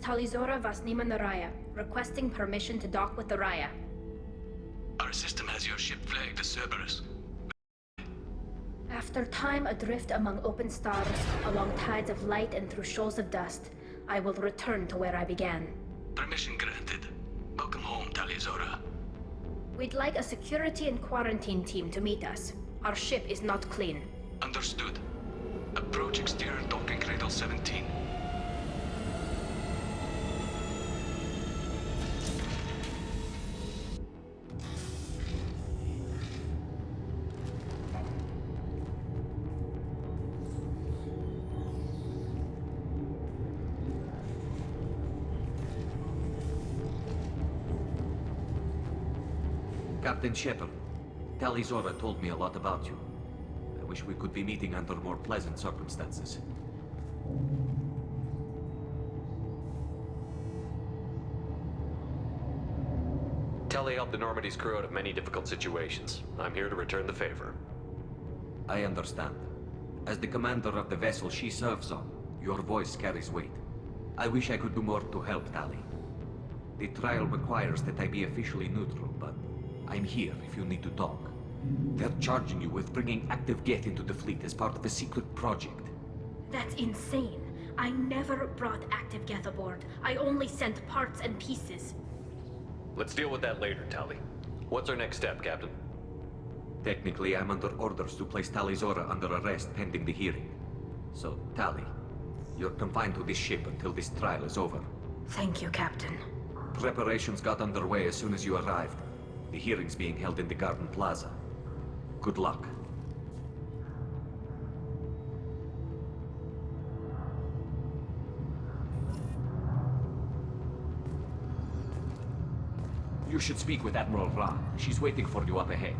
Talizora Vasnima Naraya, requesting permission to dock with the Raya. Our system has your ship flagged as Cerberus. After time adrift among open stars, along tides of light and through shoals of dust, I will return to where I began. Permission granted. Welcome home, Talizora. We'd like a security and quarantine team to meet us. Our ship is not clean. Understood. Approach exterior docking cradle 17. Captain Shepard, Talizora told me a lot about you. I wish we could be meeting under more pleasant circumstances. Tali helped the Normandy's crew out of many difficult situations. I'm here to return the favor. I understand. As the commander of the vessel she serves on, your voice carries weight. I wish I could do more to help Tali. The trial requires that I be officially neutral, but I'm here if you need to talk. They're charging you with bringing active Geth into the fleet as part of a secret project. That's insane. I never brought active Geth aboard. I only sent parts and pieces. Let's deal with that later, Tali. What's our next step, Captain? Technically, I'm under orders to place Talizora under arrest pending the hearing. So, Tali, you're confined to this ship until this trial is over. Thank you, Captain. Preparations got underway as soon as you arrived. The hearing's being held in the Garden Plaza. Good luck. You should speak with Admiral Ra. She's waiting for you up ahead.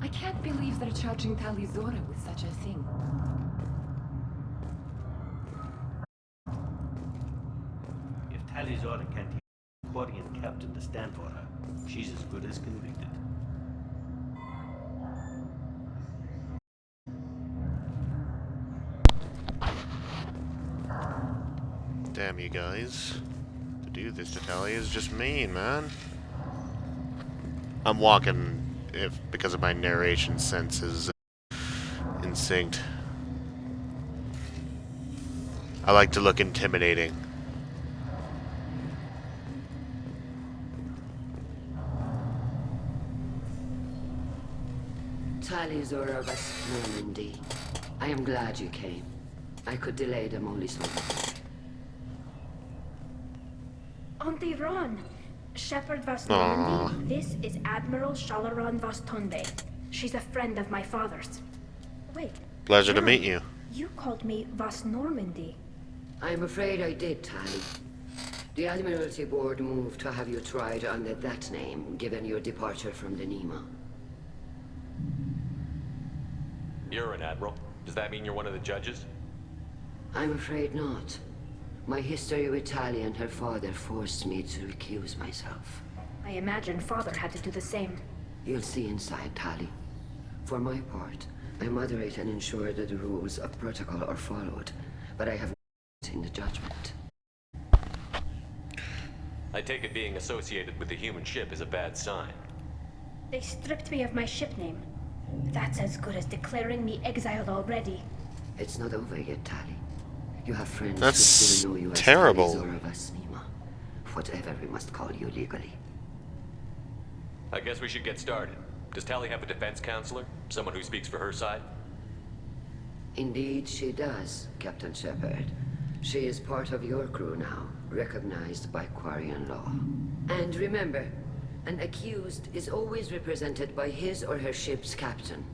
I can't believe they're charging Talizora with such a thing. If Talizora can't hear the Quarian captain to stand for her, she's as good as convicted. Damn you guys. To do this to Tali is just mean, man. I'm walking because of my narration senses in sync. I like to look intimidating. Talizora West Normandy. I am glad you came. I could delay them only so much. Auntie Ron! Shepard Vas Normandy, this is Admiral Shalaran Vas Tonde. She's a friend of my father's. Wait. Pleasure to meet you. You called me Vas Normandy. I'm afraid I did, Tali. The Admiralty Board moved to have you tried under that name, given your departure from the Nima. You're an admiral. Does that mean you're one of the judges? I'm afraid not. My history with Tali and her father forced me to recuse myself. I imagine father had to do the same. You'll see inside, Tali. For my part, I moderate and ensure that the rules of protocol are followed, but I have no in the judgment. I take it being associated with the human ship is a bad sign. They stripped me of my ship name. That's as good as declaring me exiled already. It's not over yet, Tali. You have friends That's who still know you as terrible. Talizora Vasnima. Whatever we must call you legally. I guess we should get started. Does Tali have a defense counselor? Someone who speaks for her side? Indeed, she does, Captain Shepard. She is part of your crew now, recognized by Quarian law. And remember, an accused is always represented by his or her ship's captain.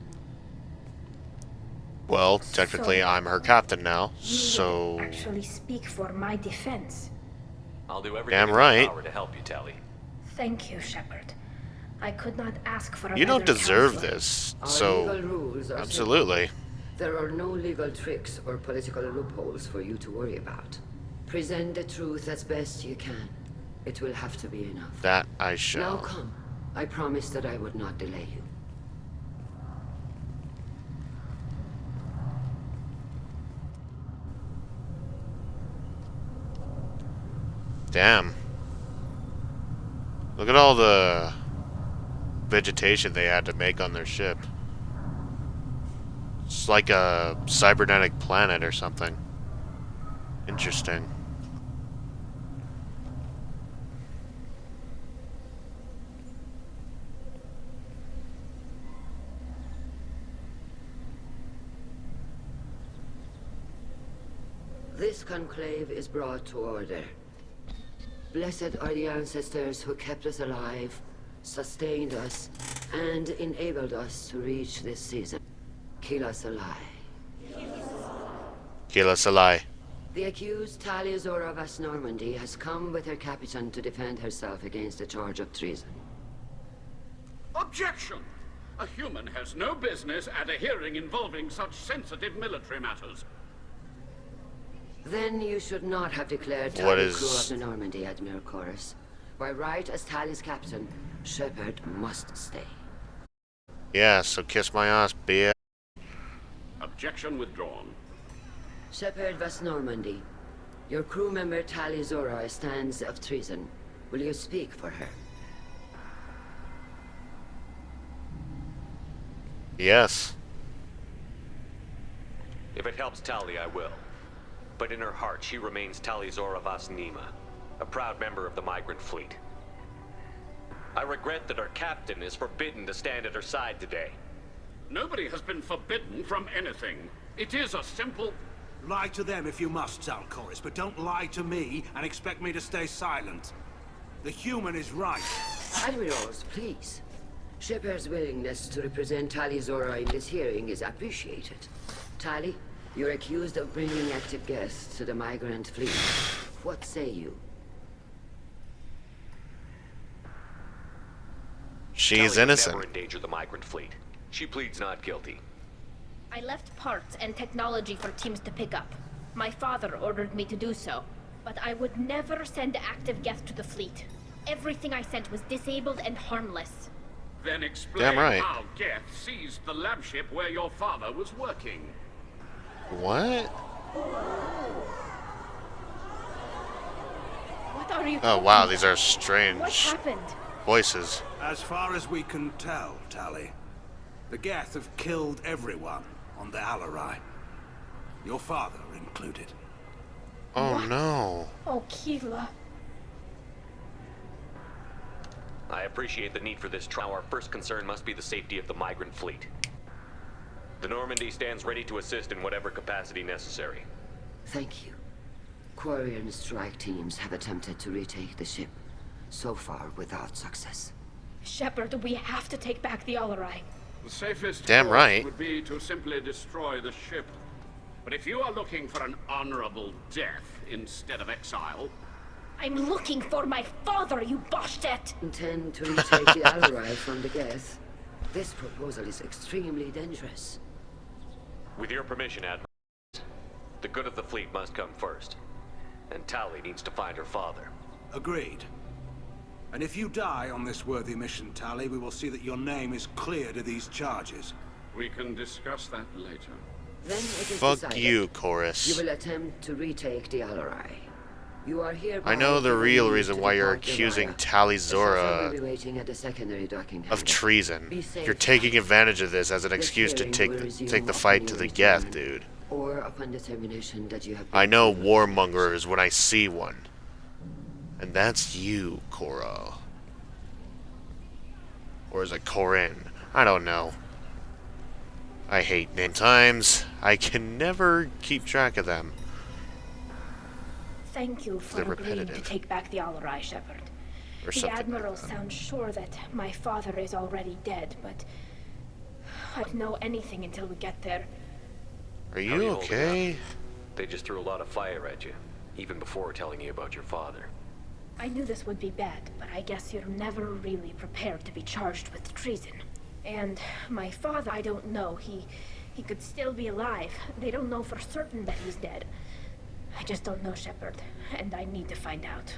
Well, technically, So- I'm her captain now, You so... would actually speak for my defense. I'll do everything Damn in my right. power to help you, Tali. Thank you, Shepard. I could not ask for a You don't better deserve counselor. this, Our so... legal rules are Absolutely. simple. There are no legal tricks or political loopholes for you to worry about. Present the truth as best you can. It will have to be enough. That I Now shall. come. I promised that I would not delay you. Damn. Look at all the vegetation they had to make on their ship. It's like a cybernetic planet or something. Interesting. This conclave is brought to order. Blessed are the ancestors who kept us alive, sustained us, and enabled us to reach this season. Kila Salai. Kila Salai. The accused Talia Zora Vas Normandy has come with her captain to defend herself against a charge of treason. Objection! A human has no business at a hearing involving such sensitive military matters. Then you should not have declared What Talia is- crew of the Normandy, Admiral Chorus. By right as Talia's captain, Shepard must stay. Yeah, so kiss my ass, bitch. Objection withdrawn. Shepard Vas Normandy, your crew member Talia Zora stands of treason. Will you speak for her? Yes. If it helps Tali, I will. But in her heart, she remains Tali Zora Vas Nima, a proud member of the migrant fleet. I regret that our captain is forbidden to stand at her side today. Nobody has been forbidden from anything. It is a simple... Lie to them if you must, Zalcoris, but don't lie to me and expect me to stay silent. The human is right. Admirals, please. Shepard's willingness to represent Tali Zora in this hearing is appreciated. Tali, you're accused of bringing active guests to the migrant fleet. What say you? She's Tali would innocent. never endanger the migrant fleet. She pleads not guilty. I left parts and technology for teams to pick up. My father ordered me to do so, but I would never send active guests to the fleet. Everything I sent was disabled and harmless. Then explain Damn right. how Geth seized the lab ship where your father was working. What? What are you Oh talking wow, about? these are What strange happened? voices. As far as we can tell, Tali, the Geth have killed everyone on the Alarai. Your father included. Oh no. Oh, Keela. I appreciate the need for this trial. Our first concern must be the safety of the migrant fleet. The Normandy stands ready to assist in whatever capacity necessary. Thank you. Quarian strike teams have attempted to retake the ship, so far without success. Shepard, we have to take back the Alarai. The safest Damn course right. would be to simply destroy the ship. But if you are looking for an honorable death instead of exile, I'm looking for my father, you bastet! Intend to retake the Alarai from the Geth. This proposal is extremely dangerous. With your permission, Admiral, the good of the fleet must come first. And Tali needs to find her father. Agreed. And if you die on this worthy mission, Tali, we will see that your name is cleared of these charges. we can discuss that later. Then it is Fuck decided. you, You Chorus. will attempt to retake the Alarai. You are here. I know the real reason why you're accusing Tali Zora Be waiting at the secondary docking of hangar. treason. Be safe. You're taking advantage of this as an This excuse to hearing will take resume the upon fight to your the return, Geth, dude. Or upon determination that you have. I know warmongers when I see one. And that's you, Cora. Or is it Corin? I don't know. I hate name times. I can never keep track of them. Thank you for They're agreeing to repetitive. take back the Alarai, Shepard. Or The something Admiral like that. sounds sure that my father is already dead, but I don't know anything until we get there. Are How are you you holding okay? They just threw a lot of fire at you, even before telling you about your father. I knew this would be bad, but I guess you're never really prepared to be charged with treason. And my father, I don't know. He could still be alive. They don't know for certain that he's dead. I just don't know, Shepard, and I need to find out.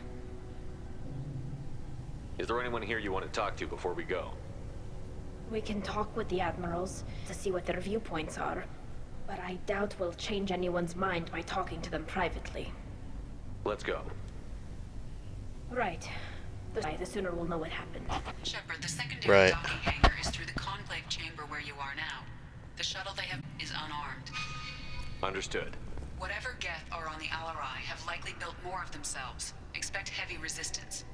Is there anyone here you want to talk to before we go? We can talk with the Admirals to see what their viewpoints are, but I doubt we'll change anyone's mind by talking to them privately. Let's go. Right. The sooner we'll know what happened. Shepard, the secondary Right. docking hangar is through the conclave chamber where you are now. The shuttle they have is unarmed. Understood. Whatever Geth are on the Alarai have likely built more of themselves. Expect heavy resistance.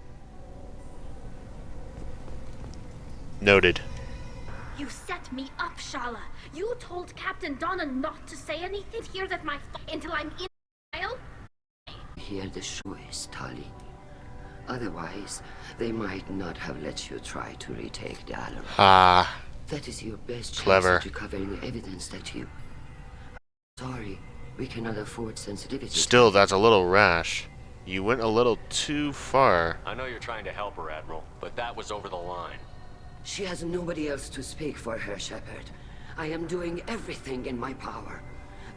Noted. You set me up, Shala. You told Captain Donna not to say anything here that until I'm in jail? Hear the choice, Tali. Otherwise, they might not have let you try to retake the Alarai. Ah, That is your best chance Clever. at recovering evidence that you... Sorry, we cannot afford sensitivity. still, that's a little rash. You went a little too far. I know you're trying to help her, Admiral, but that was over the line. She has nobody else to speak for her, Shepard. I am doing everything in my power.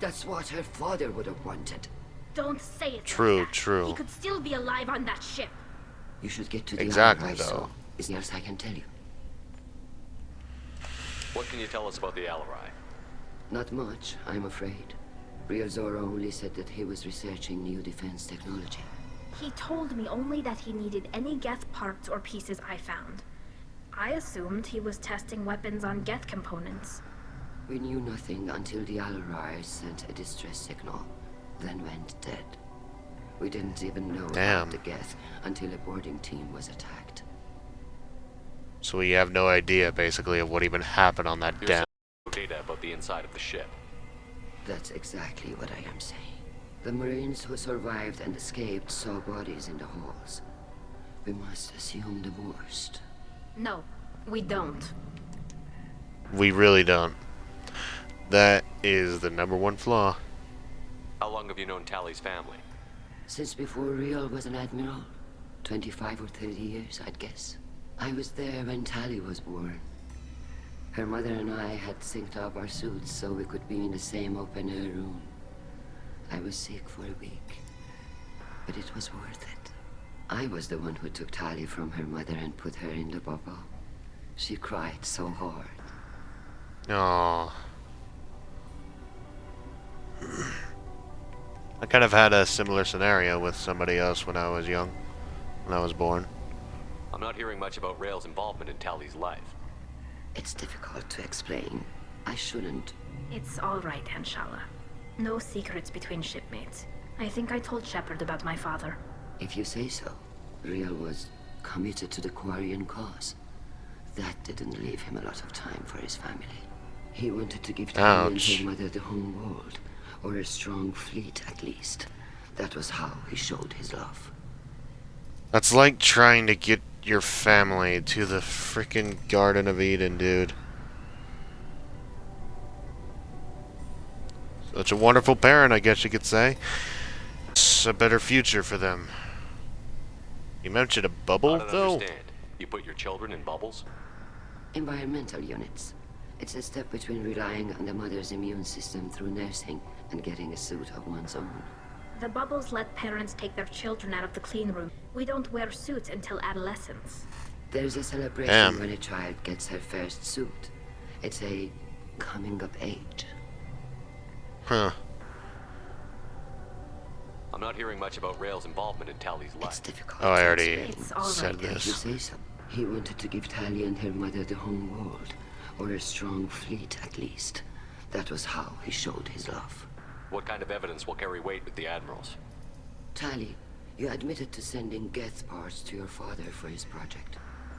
That's what her father would have wanted. Don't say it. True, like that. true. He could still be alive on that ship. You should get to the Exactly, Alarai, though. so is there else I can tell you? What can you tell us about the Alarai? Not much, I'm afraid. Real Zora only said that he was researching new defense technology. He told me only that he needed any Geth parts or pieces I found. I assumed he was testing weapons on Geth components. We knew nothing until the Alarai sent a distress signal, then went dead. We didn't even know Damn. about the Geth until a boarding team was attacked. So we have no idea, basically, of what even happened on that Here's damn... some data about the inside of the ship. That's exactly what I am saying. The Marines who survived and escaped saw bodies in the halls. We must assume the worst. No, we don't. We really don't. That is the #1 flaw. How long have you known Tali's family? Since before Real was an admiral. 25 or 30 years, I'd guess. I was there when Tali was born. Her mother and I had synced up our suits so we could be in the same open-air room. I was sick for a week, but it was worth it. I was the one who took Tali from her mother and put her in the bubble. She cried so hard. Aww. I kind of had a similar scenario with somebody else when I was young, when I was born. I'm not hearing much about Rail's involvement in Tali's life. It's difficult to explain. I shouldn't. It's all right, Anshala. No secrets between shipmates. I think I told Shepard about my father. If you say so. Real was committed to the Quarian cause. That didn't leave him a lot of time for his family. He wanted to give Tali and Ouch. her mother the home world, or a strong fleet at least. That was how he showed his love. That's like trying to get your family to the frickin' Garden of Eden, dude. Such a wonderful parent, I guess you could say. It's a better future for them. You mentioned a bubble, I don't though? understand. You put your children in bubbles? Environmental units. It's a step between relying on the mother's immune system through nursing and getting a suit of one's own. The bubbles let parents take their children out of the clean room. We don't wear suits until adolescence. There's a celebration Damn. when a child gets her first suit. It's a coming of age. Huh. I'm not hearing much about Rail's involvement in Tali's It's life. difficult Oh, I to already explain. It's all said right, If you this. say so. He wanted to give Tali and her mother the home world, or a strong fleet at least. That was how he showed his love. What kind of evidence will carry weight with the Admirals? Tali, you admitted to sending Geth parts to your father for his project.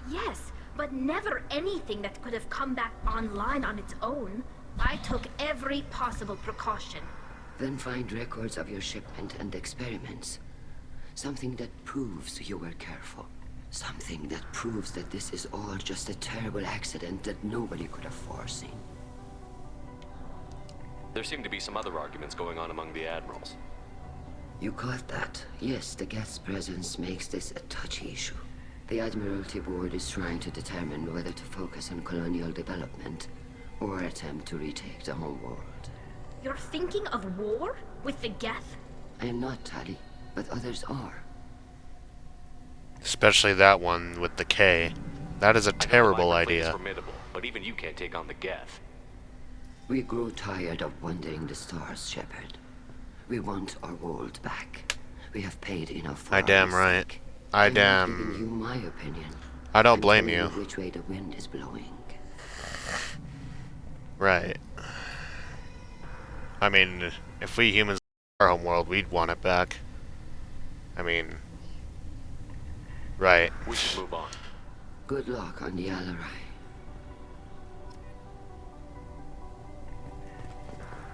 Yes, but never anything that could have come back online on its own. I took every possible precaution. Then find records of your shipment and experiments. Something that proves you were careful. Something that proves that this is all just a terrible accident that nobody could have foreseen. There seem to be some other arguments going on among the admirals. You caught that? Yes, the Geth's presence makes this a touchy issue. The Admiralty Board is trying to determine whether to focus on colonial development or attempt to retake the home world. You're thinking of war? With the Geth? I am not, Tali, but others are. Especially that one with the K. That is a terrible idea. Formidable, but even you can't take on the Geth. We grow tired of wandering the stars, Shepard. We want our world back. We have paid enough for I damn our right. mistake. I I'm damn. giving you my opinion. I don't I'm blame telling you. Which way the wind is blowing. Right. I mean, if we humans our home world, we'd want it back. I mean, right. We should move on. Good luck on the Alarai.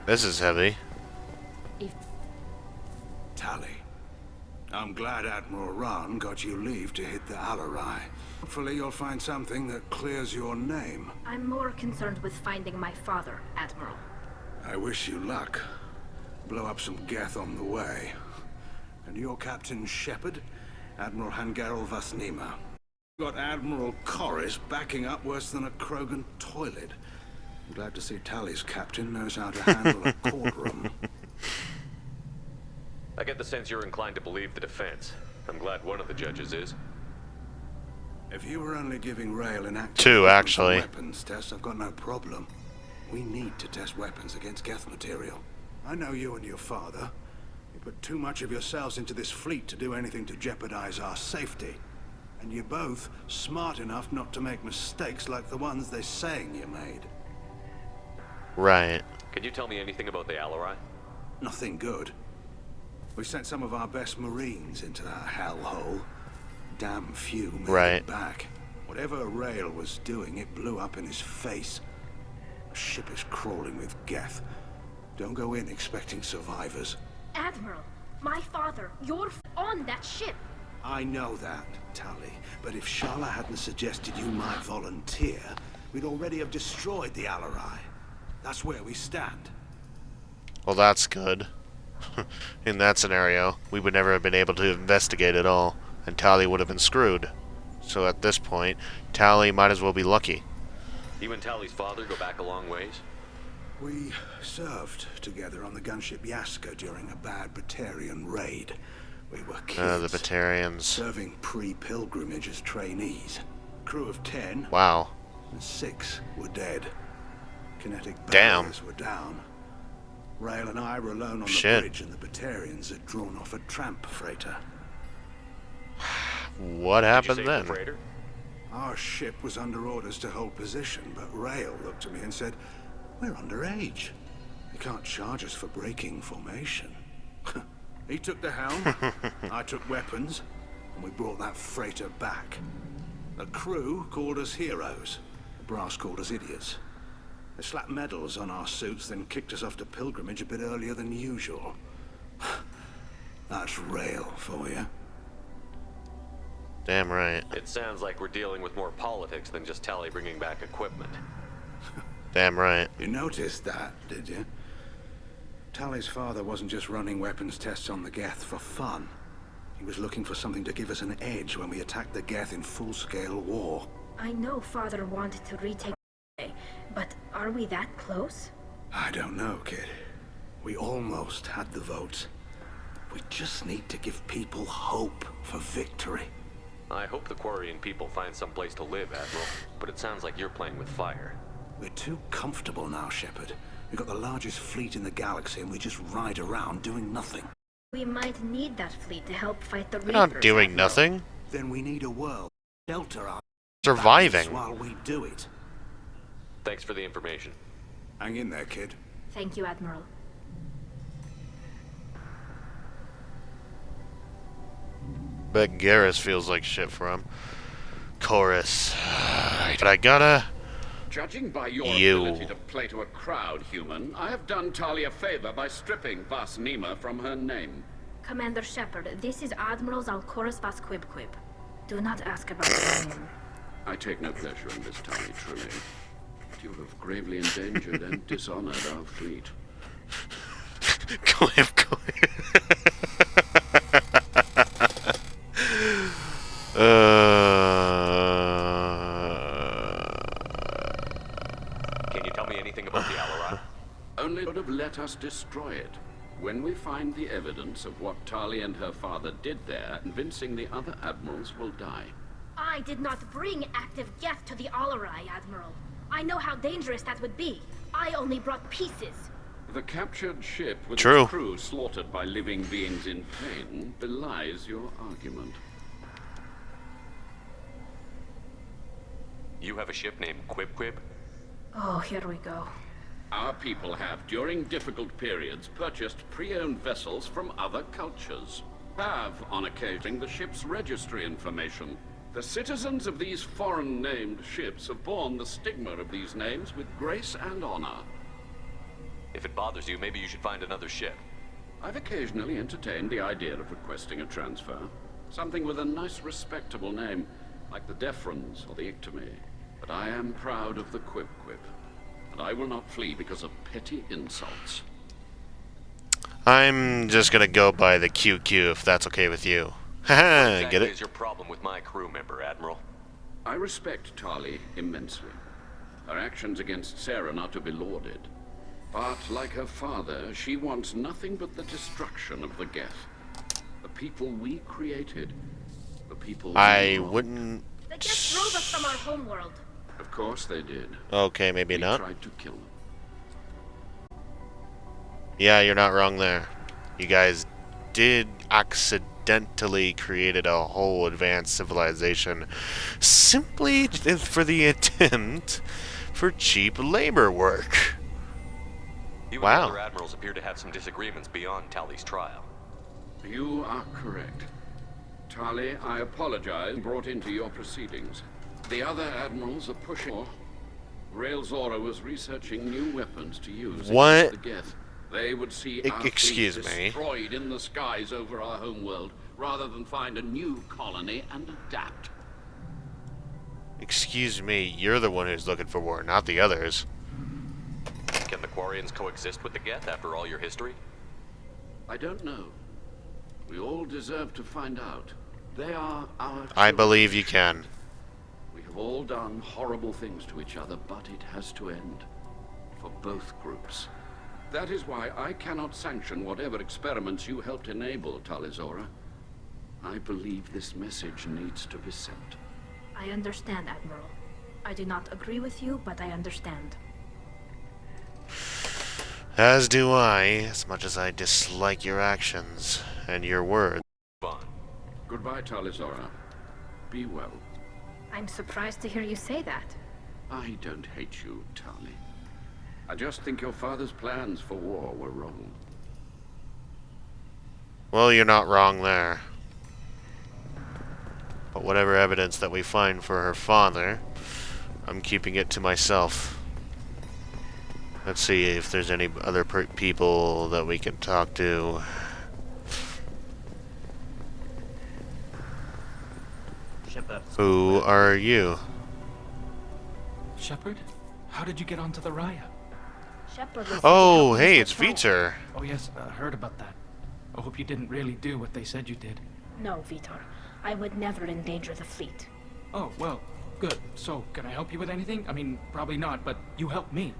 This is heavy. Tali, I'm glad Admiral Rahn got you leave to hit the Alarai. Hopefully you'll find something that clears your name. I'm more concerned with finding my father, Admiral. I wish you luck. Blow up some Geth on the way. And your Captain Shepard, Admiral Hangarel Vasnima. Got Admiral Corris backing up worse than a Krogan toilet. I'm glad to see Tali's captain knows how to handle a courtroom. I get the sense you're inclined to believe the defense. I'm glad one of the judges is. If you were only giving Rail an active Two, actually. weapons test, I've got no problem. We need to test weapons against Geth material. I know you and your father. You put too much of yourselves into this fleet to do anything to jeopardize our safety. And you're both smart enough not to make mistakes like the ones they're saying you made. Right. Can you tell me anything about the Alarai? Nothing good. We sent some of our best Marines into that hellhole. Damn few made it back. Whatever Rail was doing, it blew up in his face. The ship is crawling with Geth. Don't go in expecting survivors. Admiral, my father, you're on that ship. I know that, Tali. But if Shala hadn't suggested you might volunteer, we'd already have destroyed the Alarai. That's where we stand. Well, that's good. In that scenario, we would never have been able to investigate at all, and Tali would have been screwed. So at this point, Tali might as well be lucky. You and Tali's father go back a long ways? We served together on the gunship Yaska during a bad Batarian raid. We were kids. The Batarians. Serving pre-pilgrimage as trainees. Crew of 10. Wow. And 6 were dead. Kinetic Damn. barriers were down. Rail and I were alone on Shit. the bridge, and the Batarians had drawn off a tramp freighter. What happened then? Our ship was under orders to hold position, but Rail looked at me and said, "We're underage. You can't charge us for breaking formation." He took the helm, I took weapons, and we brought that freighter back. The crew called us heroes. The brass called us idiots. They slapped medals on our suits, then kicked us off to pilgrimage a bit earlier than usual. That's Rail for you. Damn right. It sounds like we're dealing with more politics than just Tali bringing back equipment. Damn right. You noticed that, did you? Tali's father wasn't just running weapons tests on the Geth for fun. He was looking for something to give us an edge when we attacked the Geth in full-scale war. I know father wanted to retake, but are we that close? I don't know, kid. We almost had the votes. We just need to give people hope for victory. I hope the Quarian people find some place to live, Admiral, but it sounds like you're playing with fire. We're too comfortable now, Shepard. We've got the largest fleet in the galaxy, and we just ride around doing nothing. We might need that fleet to help fight the We're not Reapers, doing Admiral. nothing. Then we need a world to shelter our Surviving. while we do it. Thanks for the information. Hang in there, kid. Thank you, Admiral. Bet Garrus feels like shit for him. Chorus. But I gotta Judging by your You. ability to play to a crowd, human, I have done Tali a favor by stripping Vas Nima from her name. Commander Shepard, this is Admiral Zalkoris Vas Quib. Do not ask about the name. I take no pleasure in this, Tali, truly. But you have gravely endangered and dishonored our fleet. Quip. Can you tell me anything about the Alarai? Only would have let us destroy it. When we find the evidence of what Tali and her father did there, convincing the other admirals will die. I did not bring active Geth to the Alarai, Admiral. I know how dangerous that would be. I only brought pieces. The captured ship with True. its crew slaughtered by living beings in pain belies your argument. You have a ship named Quib? Oh, here we go. Our people have, during difficult periods, purchased pre-owned vessels from other cultures. Have, on occasion, the ship's registry information. The citizens of these foreign-named ships have borne the stigma of these names with grace and honor. If it bothers you, maybe you should find another ship. I've occasionally entertained the idea of requesting a transfer. Something with a nice, respectable name, like the Defrons or the Ictomy. But I am proud of the Quib. And I will not flee because of petty insults. I'm just gonna go by the QQ if that's okay with you. Haha, Exactly get it? is your problem with my crew member, Admiral? I respect Tali immensely. Her actions against Saren are to be lauded. But like her father, she wants nothing but the destruction of the Geth. The people we created. The people I we wronged. wouldn't... The Geth drove us from our homeworld. Of course they did. Okay, maybe We not. tried to kill them. Yeah, you're not wrong there. You guys did accidentally created a whole advanced civilization simply for the attempt for cheap labor work. You Wow. and other admirals appear to have some disagreements beyond Tali's trial. You are correct. Tali, I apologize brought into your proceedings. The other admirals are pushing. Rael Zora was researching new weapons to use What? against the Geth. They would see our Excuse fleet me. destroyed in the skies over our homeworld, rather than find a new colony and adapt. Excuse me, you're the one who's looking for war, not the others. Can the Quarians coexist with the Geth after all your history? I don't know. We all deserve to find out. They are our I children. believe you can. We have all done horrible things to each other, but it has to end. For both groups. That is why I cannot sanction whatever experiments you helped enable, Talizora. I believe this message needs to be sent. I understand, Admiral. I do not agree with you, but I understand. As do I, as much as I dislike your actions and your words. Bond. Goodbye, Talizora. Be well. I'm surprised to hear you say that. I don't hate you, Tali. I just think your father's plans for war were wrong. Well, you're not wrong there. But whatever evidence that we find for her father, I'm keeping it to myself. Let's see if there's any other people that we can talk to. Shepard. Who are you? Shepard? How did you get onto the Raya? Shepard was Oh, sent to help hey, Mr. it's Pro. Vitor. Oh yes, I heard about that. I hope you didn't really do what they said you did. No, Vitor. I would never endanger the fleet. Oh, well, good. So, can I help you with anything? I mean, probably not, but you helped me.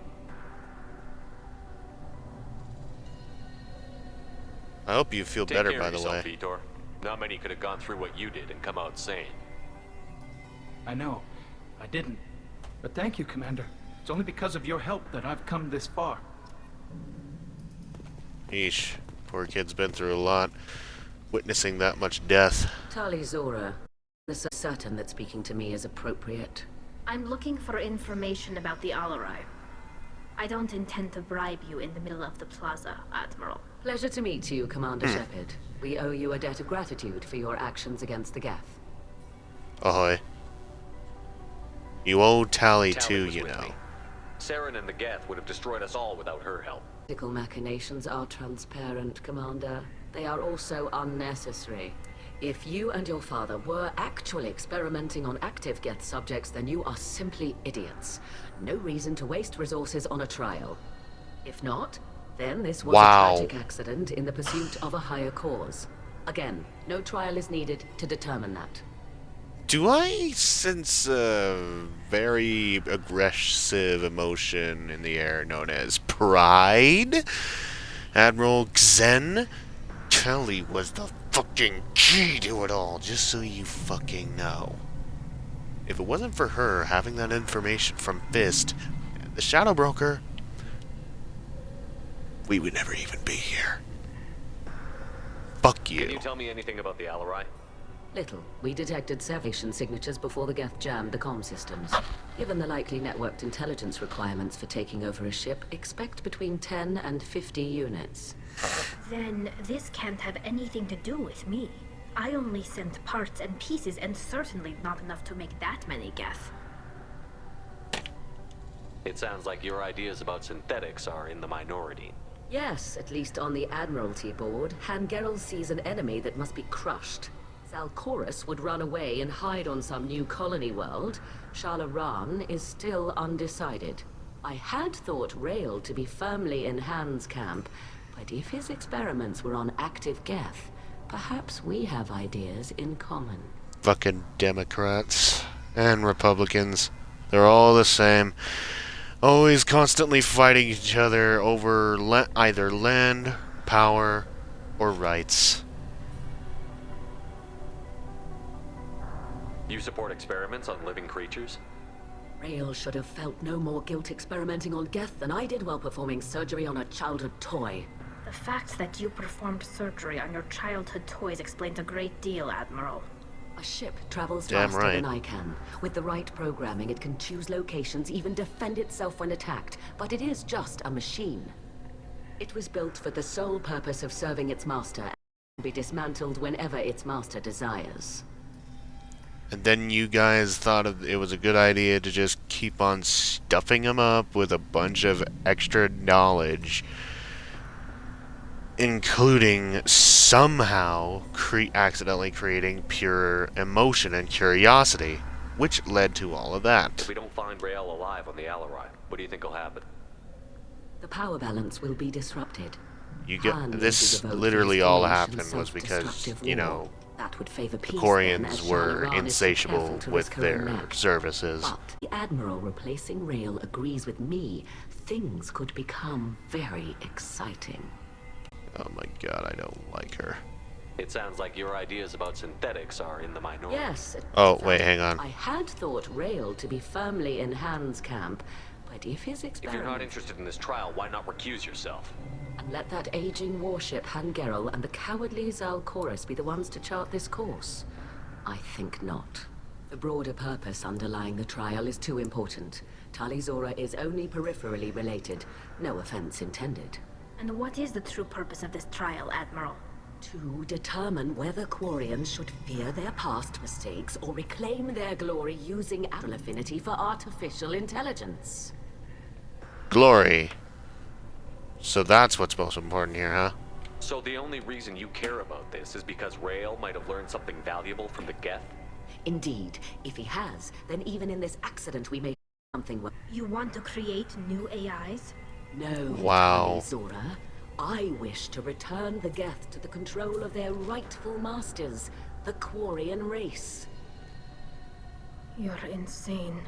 I hope you feel Take better, care by of the yourself, way. Vitor. Not many could have gone through what you did and come out sane. I know. I didn't. But thank you, Commander. It's only because of your help that I've come this far. Yeesh. Poor kid's been through a lot. Witnessing that much death. Talizora, the certain that speaking to me is appropriate. I'm looking for information about the Alarai. I don't intend to bribe you in the middle of the plaza, Admiral. Pleasure to meet you, Commander Shepard. We owe you a debt of gratitude for your actions against the Geth. Ahoy. You owe Tally Tali too, was you with know. me. Saren and the Geth would have destroyed us all without her help. Political machinations are transparent, Commander. They are also unnecessary. If you and your father were actually experimenting on active Geth subjects, then you are simply idiots. No reason to waste resources on a trial. If not, then this was a tragic accident in the pursuit of a higher cause. Again, no trial is needed to determine that. Do I sense a very aggressive emotion in the air known as pride? Admiral Xen? Kelly was the fucking key to it all, just so you fucking know. If it wasn't for her having that information from Fist and the Shadow Broker, we would never even be here. Fuck you. Can you tell me anything about the Alarai? Little. We detected salvation signatures before the Geth jammed the comm systems. Given the likely networked intelligence requirements for taking over a ship, expect between 10 and 50 units. Then this can't have anything to do with me. I only sent parts and pieces, and certainly not enough to make that many Geth. It sounds like your ideas about synthetics are in the minority. Yes, at least on the Admiralty board, Hangerel sees an enemy that must be crushed. Zalcorus would run away and hide on some new colony world. Shalaran is still undecided. I had thought Rael to be firmly in Han's camp, but if his experiments were on active Geth, perhaps we have ideas in common. Fucking Democrats and Republicans. They're all the same. Always constantly fighting each other over either land, power, or rights. You support experiments on living creatures? Rael should have felt no more guilt experimenting on Geth than I did while performing surgery on a childhood toy. The fact that you performed surgery on your childhood toys explains a great deal, Admiral. A ship travels Damn faster right. than I can. With the right programming, it can choose locations, even defend itself when attacked. But it is just a machine. It was built for the sole purpose of serving its master and be dismantled whenever its master desires. And then you guys thought it was a good idea to just keep on stuffing them up with a bunch of extra knowledge, including somehow accidentally creating pure emotion and curiosity, which led to all of that. If we don't find Rael alive on the Alarai, what do you think will happen? The power balance will be disrupted. You get Han will this devote literally his all formation happened was because, self-destructive you war. know, That would favor the peace, then, Quarians as were Shalaran is too insatiable careful to with risk her own their neck. services. But the Admiral replacing Rael agrees with me. Things could become very exciting. Oh my god, I don't like her. It sounds like your ideas about synthetics are in the minority. Yes. Oh, wait, hang on. I had thought Rael to be firmly in Han's camp, but if his If you're not experiments... interested in this trial, why not recuse yourself? And let that aging warship Hangerel and the cowardly Zalcorus be the ones to chart this course? I think not. The broader purpose underlying the trial is too important. Talizora is only peripherally related. No offense intended. And what is the true purpose of this trial, Admiral? To determine whether Quarians should fear their past mistakes or reclaim their glory using astral affinity for artificial intelligence. Glory. So that's what's most important here, huh? So the only reason you care about this is because Rael might have learned something valuable from the Geth? Indeed. If he has, then even in this accident we may something... You want to create new AIs? No, Wow. Zora. I wish to return the Geth to the control of their rightful masters, the Quarian race. You're insane.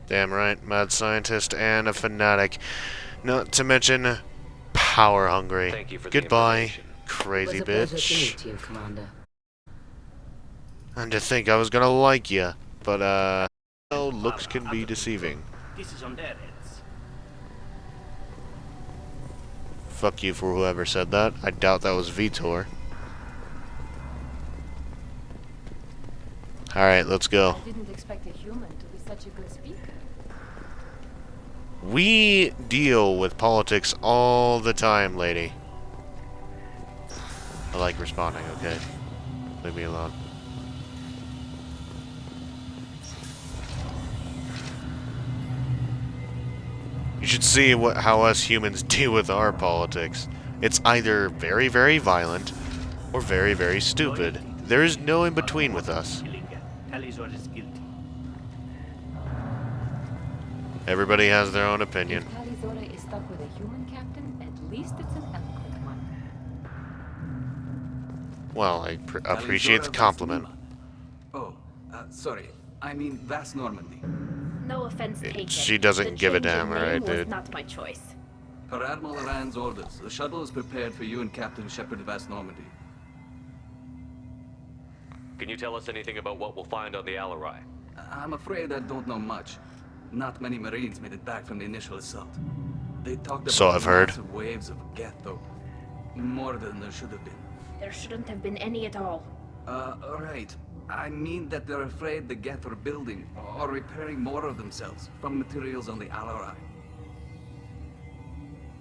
Damn right, mad scientist and a fanatic. Not to mention, power hungry. Thank you for the Goodbye, information. crazy It was a pleasure to bitch. meet you, Commander. And to think I was gonna like you, but well, looks can be deceiving. This is on their heads. Fuck you for whoever said that. I doubt that was Vitor. Alright, let's go. I didn't expect a human to be such a good speaker. We deal with politics all the time, lady. I like responding, okay? Leave me alone. You should see how us humans deal with our politics. It's either very, very violent or very, very stupid. There is no in between with us. Talizor is guilty. Everybody has their own opinion. If Talizora is stuck with a human captain, at least it's an eloquent one. Well, I appreciate the compliment. Oh, sorry. I mean, Vast Normandy. No offense taken. She doesn't give a damn, right, was dude? not my choice. Per Admiral Rand's orders, the shuttle is prepared for you and Captain Shepard Vast Normandy. Can you tell us anything about what we'll find on the Alarai? I'm afraid I don't know much. Not many Marines made it back from the initial assault. They talked about So I've heard. massive waves of Geth, though. More than there should have been. There shouldn't have been any at all. Right. I mean that they're afraid the Geth are building or repairing more of themselves from materials on the Alarai.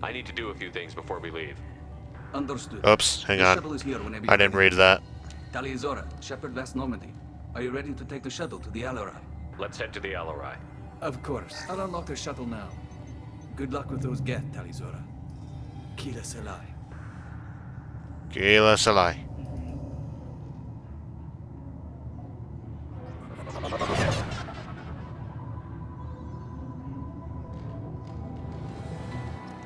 I need to do a few things before we leave. Understood. Oops, hang The on. shuttle is here whenever I you're didn't ready. read that. Taliazora, Shepard Vast Normandy. Are you ready to take the shuttle to the Alarai? Let's head to the Alarai. Of course. I'll unlock the shuttle now. Good luck with those Geth, Talizora. Kila Selai. Kila Salai.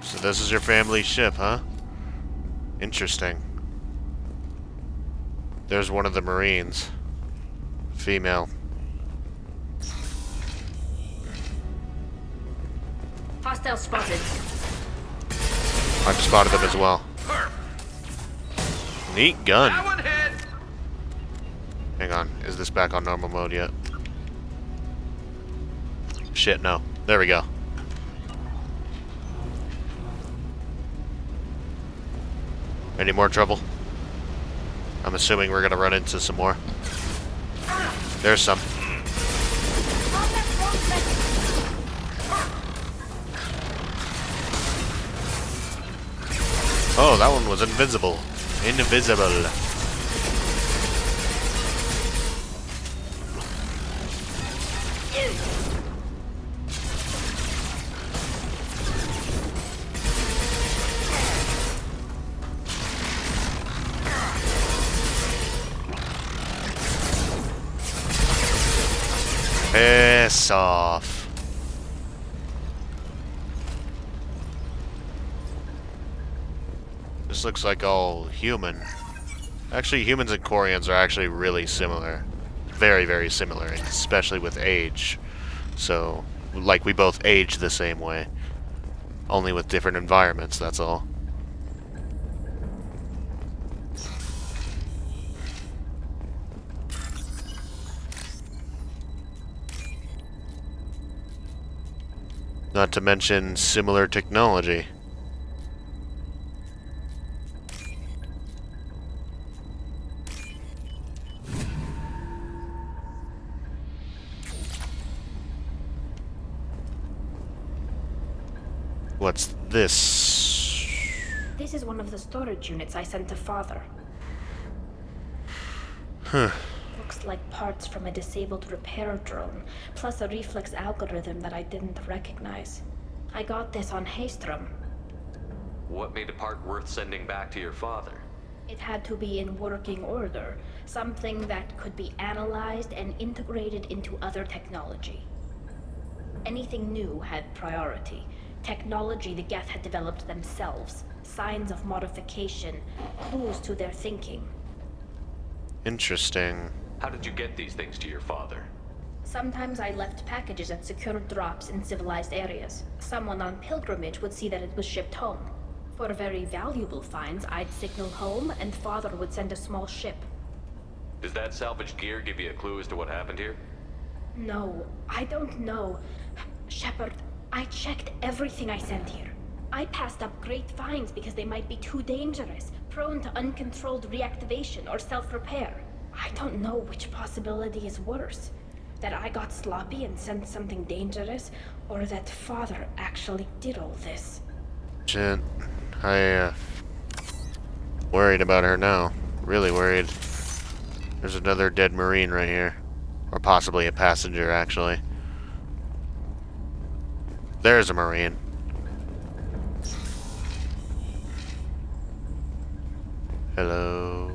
So this is your family ship, huh? Interesting. There's one of the Marines. Female. Hostile spotted. I've spotted them as well. Neat gun. Hang on, is this back on normal mode yet? Shit, no. There we go. Any more trouble? I'm assuming we're gonna run into some more. There's some. Oh, that one was invisible. Invisible. Piss off. This looks like all human. Actually, humans and Quarians are actually really similar. Very, very similar, especially with age. So, like, we both age the same way. Only with different environments, that's all. Not to mention similar technology. What's this? This is one of the storage units I sent to Father. Huh. Looks like parts from a disabled repair drone, plus a reflex algorithm that I didn't recognize. I got this on Haystrom. What made a part worth sending back to your father? It had to be in working order, something that could be analyzed and integrated into other technology. Anything new had priority. Technology the Geth had developed themselves, signs of modification, clues to their thinking. Interesting. How did you get these things to your father? Sometimes I left packages at secure drops in civilized areas. Someone on pilgrimage would see that it was shipped home. For very valuable finds, I'd signal home, and Father would send a small ship. Does that salvaged gear give you a clue as to what happened here? No, I don't know. Shepard, I checked everything I sent here. I passed up great finds because they might be too dangerous, prone to uncontrolled reactivation or self-repair. I don't know which possibility is worse. That I got sloppy and sent something dangerous, or that Father actually did all this. Shit. Worried about her now. Really worried. There's another dead Marine right here. Or possibly a passenger, actually. There's a Marine. Hello.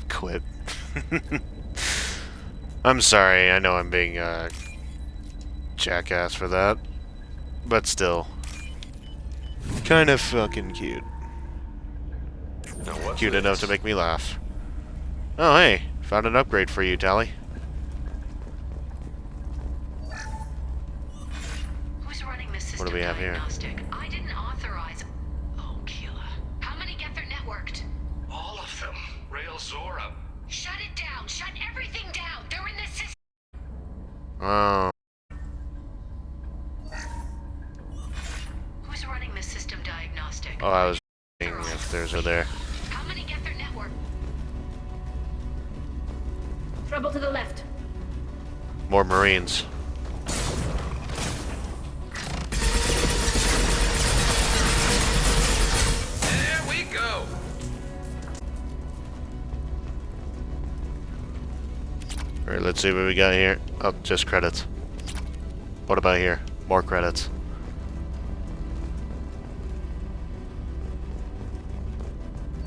Quip. I'm sorry, I know I'm being a jackass for that. But still. Kind of fucking cute. Cute enough to make me laugh. Oh hey, found an upgrade for you, Tali. Who's running this system? What do we have here? I didn't authorize. Oh, Keela. How many Gether networked? All of them. Rail Zora. Shut it down. Shut everything down. They're in this system. Oh. Who's running the system diagnostic? Oh, I was thinking if there's a there. How many Gether network? Trouble to the left. More Marines. There we go. Alright, let's see what we got here. Oh, just credits. What about here? More credits.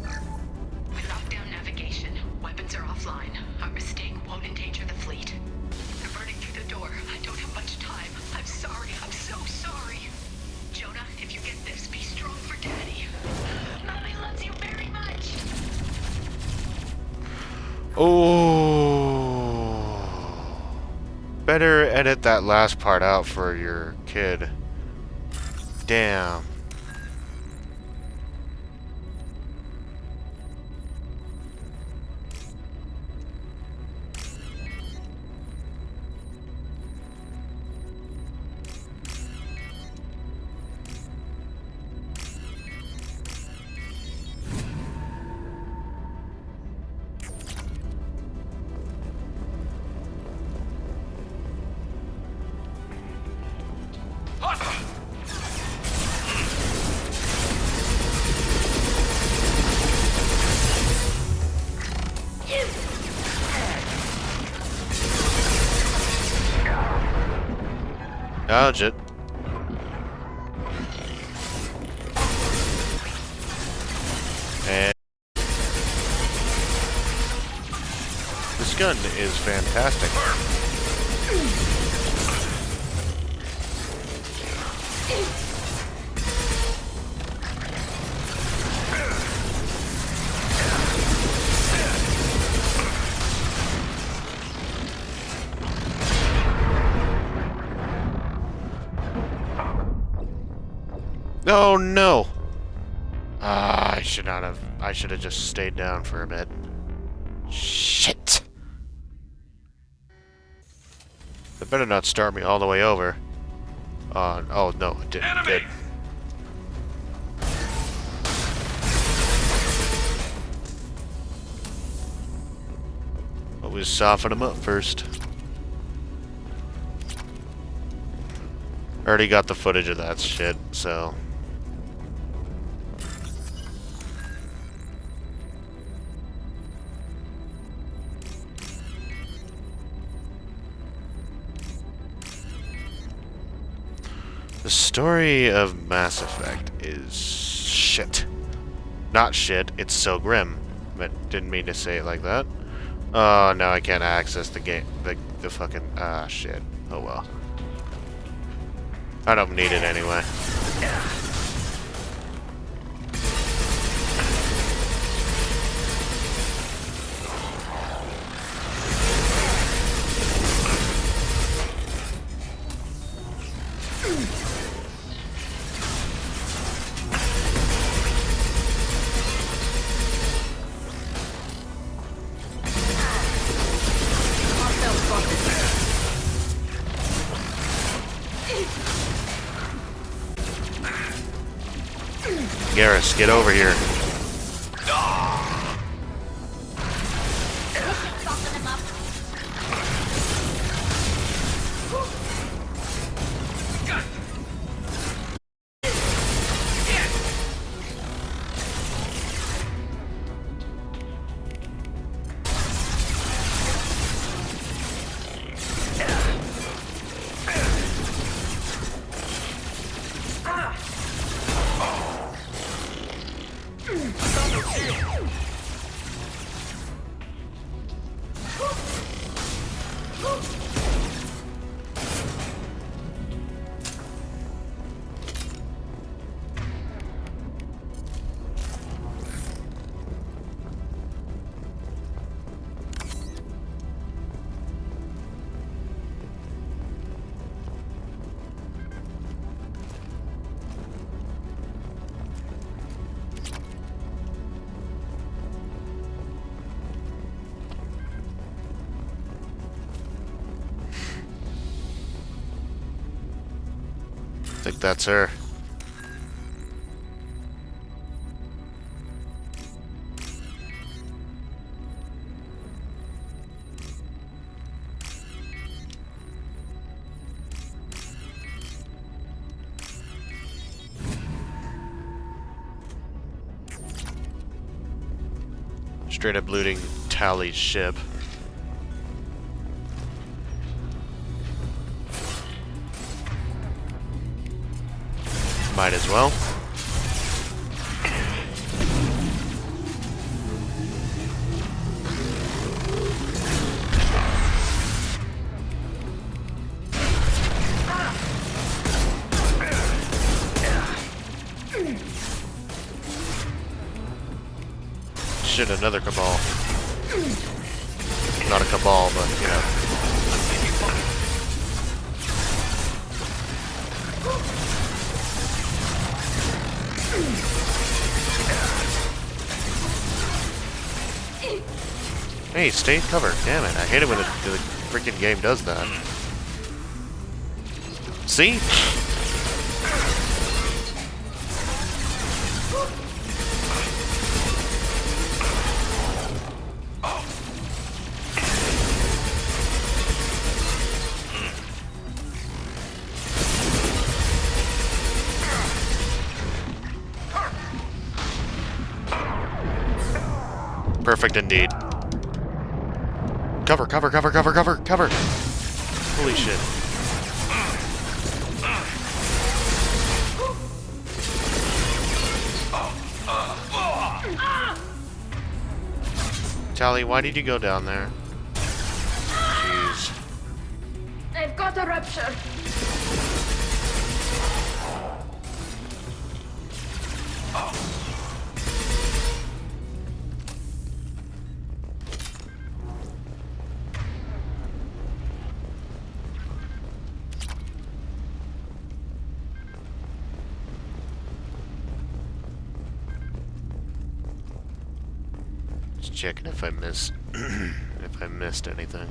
We locked down navigation. Weapons are offline. Our mistake won't endanger the fleet. They're burning through the door. I don't have much time. I'm sorry. I'm so sorry. Jonah, if you get this, be strong for Daddy. Mommy loves you very much. Oh. Better edit that last part out for your kid. Damn. Dodge it. And this gun is fantastic. Oh no! I should not have. I should have just stayed down for a bit. Shit! It better not start me all the way over. Oh no, it didn't. It did. Always soften them up first. Already got the footage of that shit, so. The story of Mass Effect is shit. Not shit, it's so grim. But didn't mean to say it like that. Oh, now I can't access the game. The fucking. Ah, shit. Oh well. I don't need it anyway. Garrus, get over here. I think that's her. Straight up looting Tally's ship. Might as well. Shit, another cabal. Not a cabal, but you know. Hey, stay in cover. Damn it. I hate it when the freaking game does that. See? Perfect indeed. Cover, cover, cover, cover, cover, cover! Holy shit. Tally, why did you go down there? Jeez. I've got a rupture. Checking if I missed if I missed anything.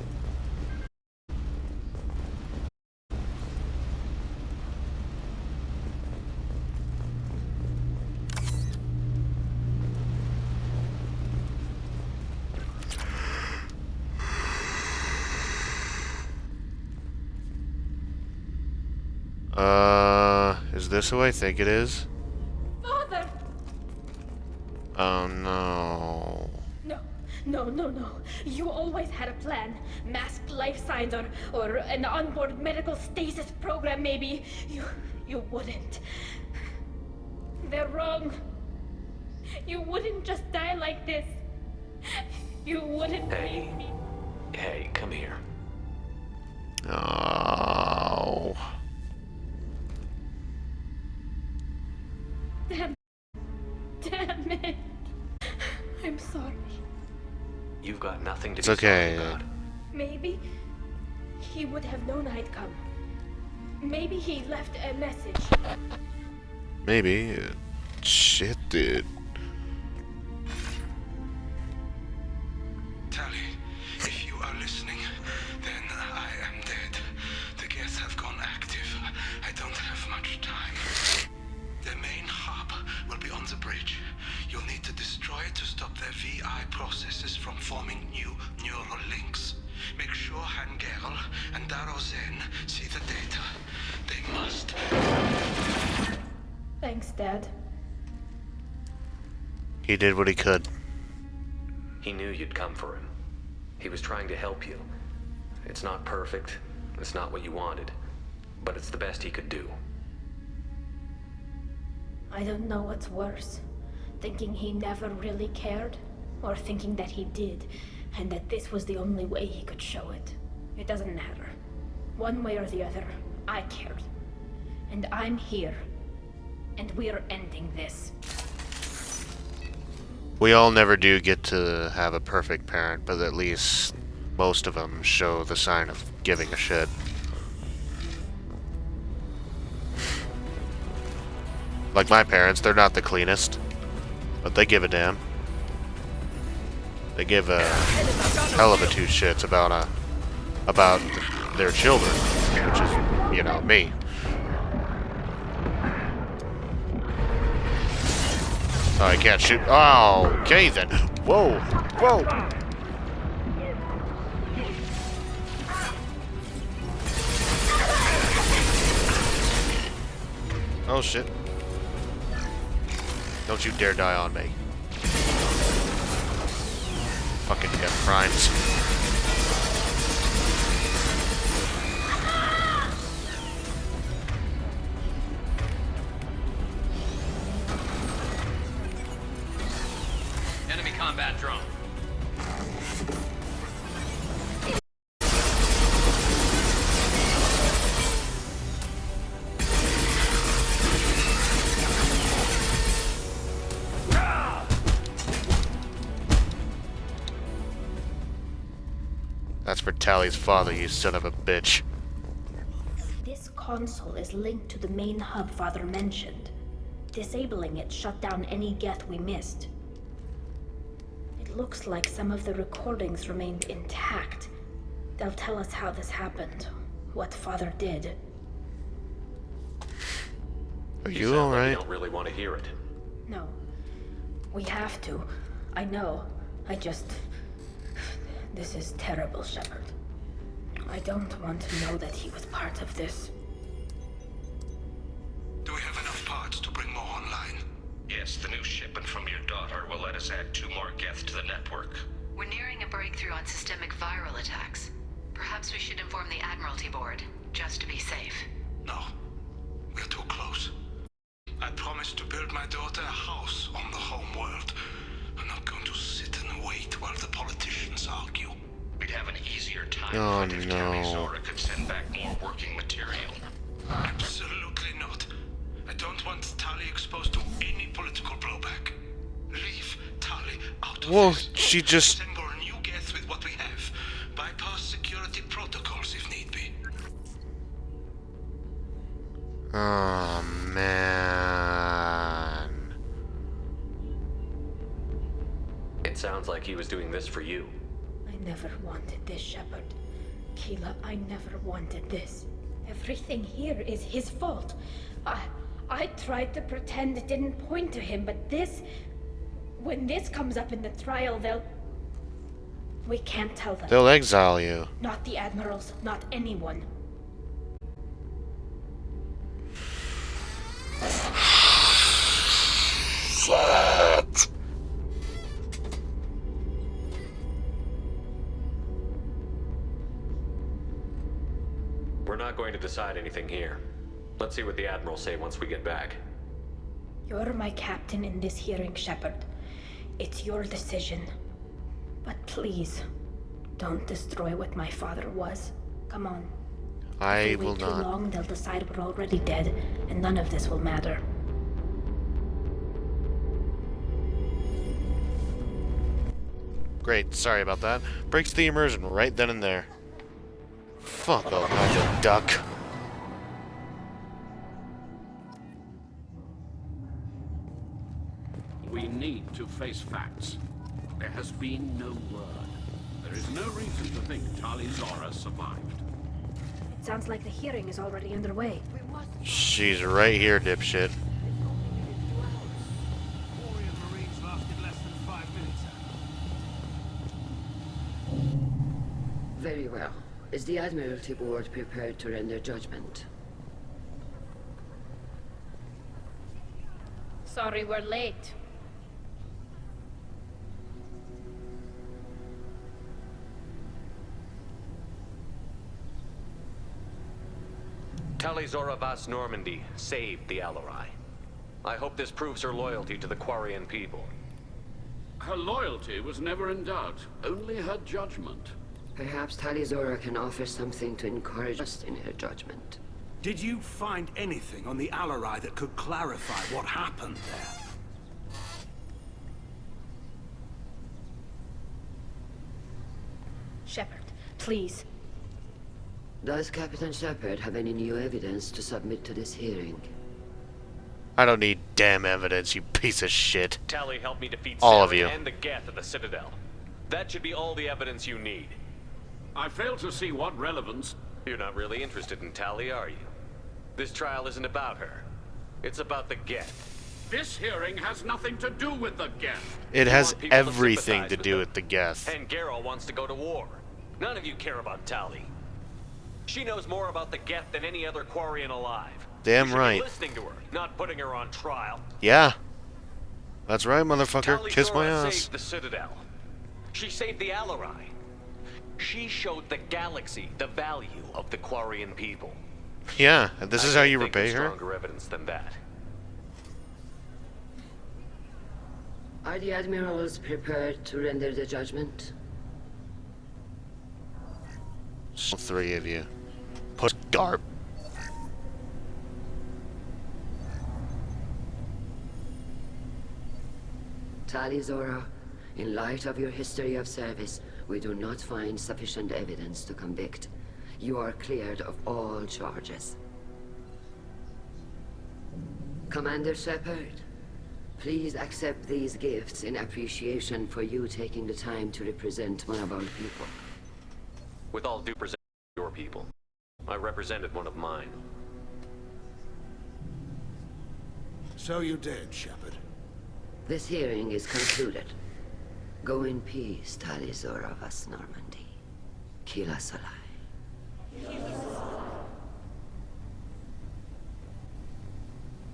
Is this who I think it is? Father! Oh no. No. You always had a plan. Masked life signs or an onboard medical stasis program, maybe. You wouldn't. They're wrong. You wouldn't just die like this. You wouldn't leave me. Hey, come here. Oh. Damn it. I'm sorry. You've got nothing to It's be okay. sorry about. Maybe he would have known I'd come. Maybe he left a message. Maybe. Shit, dude. Tally, if you are listening, then I am dead. The Geth have gone active. I don't have much time. Their main hub will be on the bridge. You'll need to destroy it to stop their VI processes from forming new neural links. Make sure Hangerl and Daro Zen see the data. They must. Thanks, Dad. He did what he could. He knew you'd come for him. He was trying to help you. It's not perfect. It's not what you wanted. But it's the best he could do. I don't know what's worse. Thinking he never really cared? Or thinking that he did, and that this was the only way he could show it? It doesn't matter. One way or the other, I cared. And I'm here. And we're ending this. We all never do get to have a perfect parent, but at least most of them show the sign of giving a shit. Like my parents, they're not the cleanest, but they give a damn. They give a hell of a two shits about their children, which is, you know, me. Oh, I can't shoot. Oh, okay then. Whoa, whoa. Oh shit. Don't you dare die on me. Fucking death crimes. Enemy combat drone. That's for Tally's father, you son of a bitch. This console is linked to the main hub Father mentioned. Disabling it shut down any Geth we missed. It looks like some of the recordings remained intact. They'll tell us how this happened, what Father did. Are you alright? I don't really want to hear it. No. We have to. I know. I just... This is terrible, Shepard. I don't want to know that he was part of this. Do we have enough parts to bring more online? Yes, the new shipment from your daughter will let us add 2 more Geth to the network. We're nearing a breakthrough on systemic viral attacks. Perhaps we should inform the Admiralty Board, just to be safe. No. We're too close. I promised to build my daughter a house on the home world. I'm not going to sit and wait while the politicians argue. We'd have an easier time Oh, if no. Tali Zora could send back more working material. Absolutely not. I don't want Tali exposed to any political blowback. Leave Tali out of Well, this. she just... Assemble a new Geth with what we have. Bypass security protocols if need be. Oh, man. It sounds like he was doing this for you. I never wanted this, Shepard. Keela, I never wanted this. Everything here is his fault. I tried to pretend it didn't point to him, but this... When this comes up in the trial, they'll... We can't tell them. They'll exile you. Not the admirals, not anyone. Shit. We're not going to decide anything here. Let's see what the Admiral say once we get back. You're my captain in this hearing, Shepard. It's your decision. But please, don't destroy what my father was. Come on. I If we will wait too not. long, they'll decide we're already dead, and none of this will matter. Great, sorry about that. Breaks the immersion right then and there. Fuck off, magic duck. We need to face facts. There has been no word. There is no reason to think Tali Zora survived. It sounds like the hearing is already underway. She's right here, dipshit. Very well. Is the Admiralty Board prepared to render judgment? Sorry we're late. Tali Zora Vas Normandy saved the Alarai. I hope this proves her loyalty to the Quarian people. Her loyalty was never in doubt, only her judgment. Perhaps Talizora can offer something to encourage us in her judgment. Did you find anything on the Alarai that could clarify what happened there? Shepard, please. Does Captain Shepard have any new evidence to submit to this hearing? I don't need damn evidence, you piece of shit. Tali helped me defeat All of Saren you. and the Geth at the Citadel. That should be all the evidence you need. I fail to see what relevance... You're not really interested in Tali, are you? This trial isn't about her. It's about the Geth. This hearing has nothing to do with the Geth. It You has want people everything to sympathize do with with the Geth. And Geralt wants to go to war. None of you care about Tali. She knows more about the Geth than any other Quarian alive. Damn You should be right. listening to her, not putting her on trial. Yeah. That's right, motherfucker. Kiss my Talizora ass. saved the Citadel. She saved the Alarai. She showed the galaxy the value of the Quarian people. Yeah, and this is how you I think repay there's her? Stronger evidence than that. Are the admirals prepared to render the judgment? All three of you. Push Garp. Talizora, in light of your history of service, we do not find sufficient evidence to convict. You are cleared of all charges. Commander Shepard, please accept these gifts in appreciation for you taking the time to represent one of our people. With all due respect to your people, I represented one of mine. So you did, Shepard. This hearing is concluded. Go in peace, Talizora Vas Normandy. Kila Solai.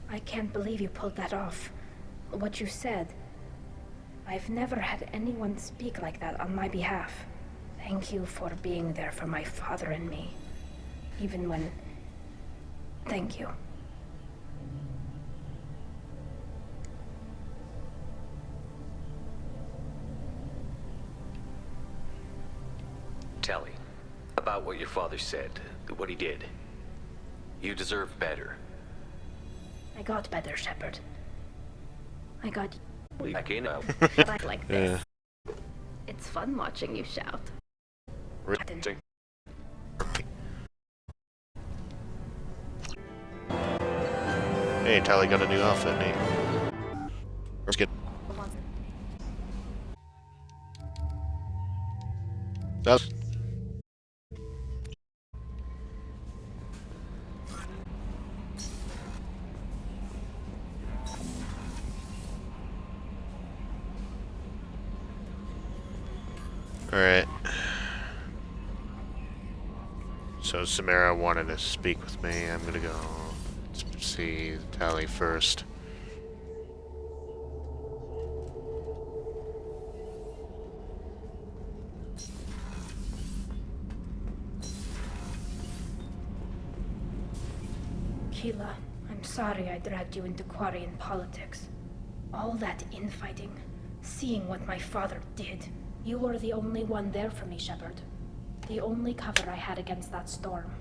I can't believe you pulled that off. What you said. I've never had anyone speak like that on my behalf. Thank you for being there for my father and me. Even when... Thank you. Tali, about what your father said, what he did. You deserve better. I got better, Shepard. I got Back in. back like this. It's fun watching you shout. Hey, Tali got a new outfit, Nate. Let's get... That's... Alright. So Samara wanted to speak with me. I'm gonna go see Tali first. Keela, I'm sorry I dragged you into Quarian politics. All that infighting, seeing what my father did. You were the only one there for me, Shepard. The only cover I had against that storm.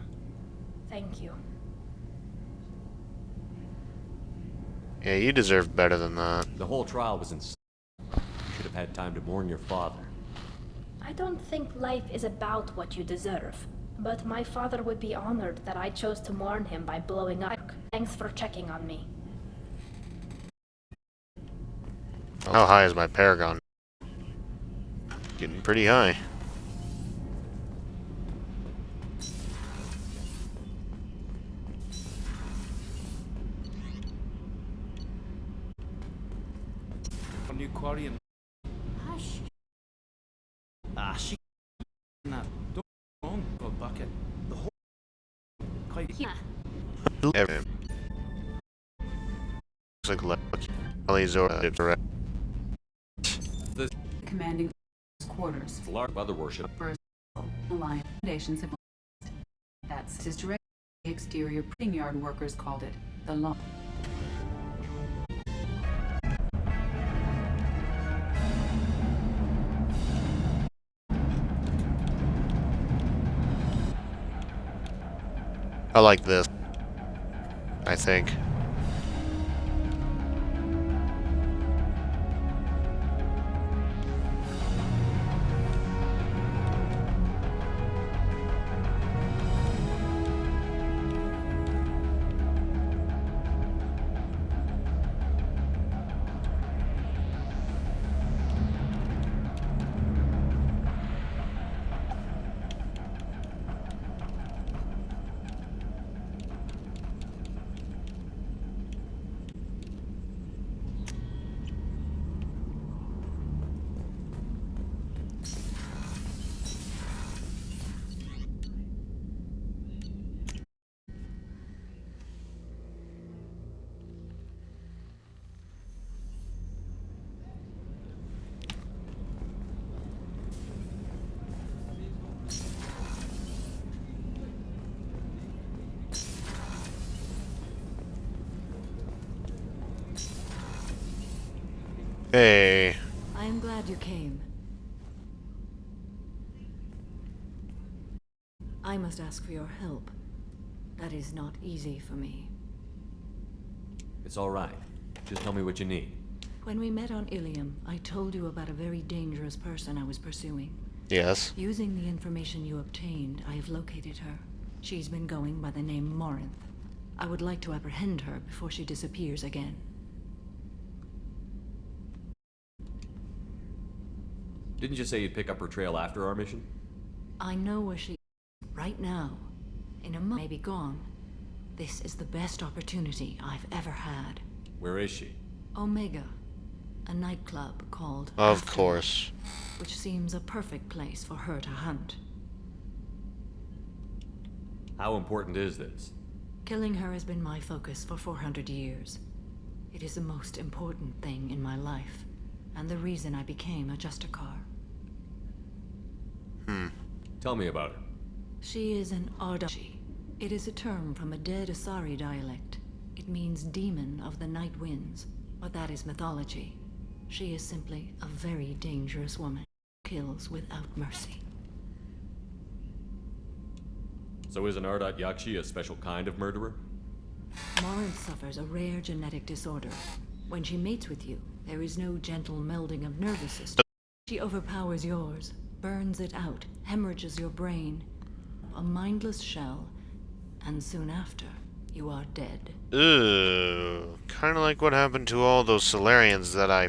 Thank you. Yeah, you deserve better than that. The whole trial was insane. You should have had time to mourn your father. I don't think life is about what you deserve, but my father would be honored that I chose to mourn him by blowing up. Thanks for checking on me. How high is my Paragon? Getting pretty high. A new Quarian. Hush. Ah, she. Nah, don't go on, go bucket. The whole. Quite. Yeah. Looks like Talizora direct. The Commanding quarters. large mother worship. First, Alliance foundations have. That's his direct exterior printing yard workers called it. The law. I like this. I think. Hey. I am glad you came. I must ask for your help. That is not easy for me. It's all right. Just tell me what you need. When we met on Ilium, I told you about a very dangerous person I was pursuing. Yes. Using the information you obtained, I have located her. She's been going by the name Morinth. I would like to apprehend her before she disappears again. Didn't you say you'd pick up her trail after our mission? I know where she is right now. In a month, may be gone. This is the best opportunity I've ever had. Where is she? Omega, a nightclub called Of Afterlife, course. which seems a perfect place for her to hunt. How important is this? Killing her has been my focus for 400 years. It is the most important thing in my life, and the reason I became a Justicar. Tell me about her. She is an Ardashi. It is a term from a dead Asari dialect. It means demon of the night winds, but that is mythology. She is simply a very dangerous woman. Kills without mercy. So is an Ardat Yakshi a special kind of murderer? Morinth suffers a rare genetic disorder. When she mates with you, there is no gentle melding of nervous system. She overpowers yours, burns it out, hemorrhages your brain. A mindless shell, and soon after, you are dead. Ooh, kind of like what happened to all those Solarians that I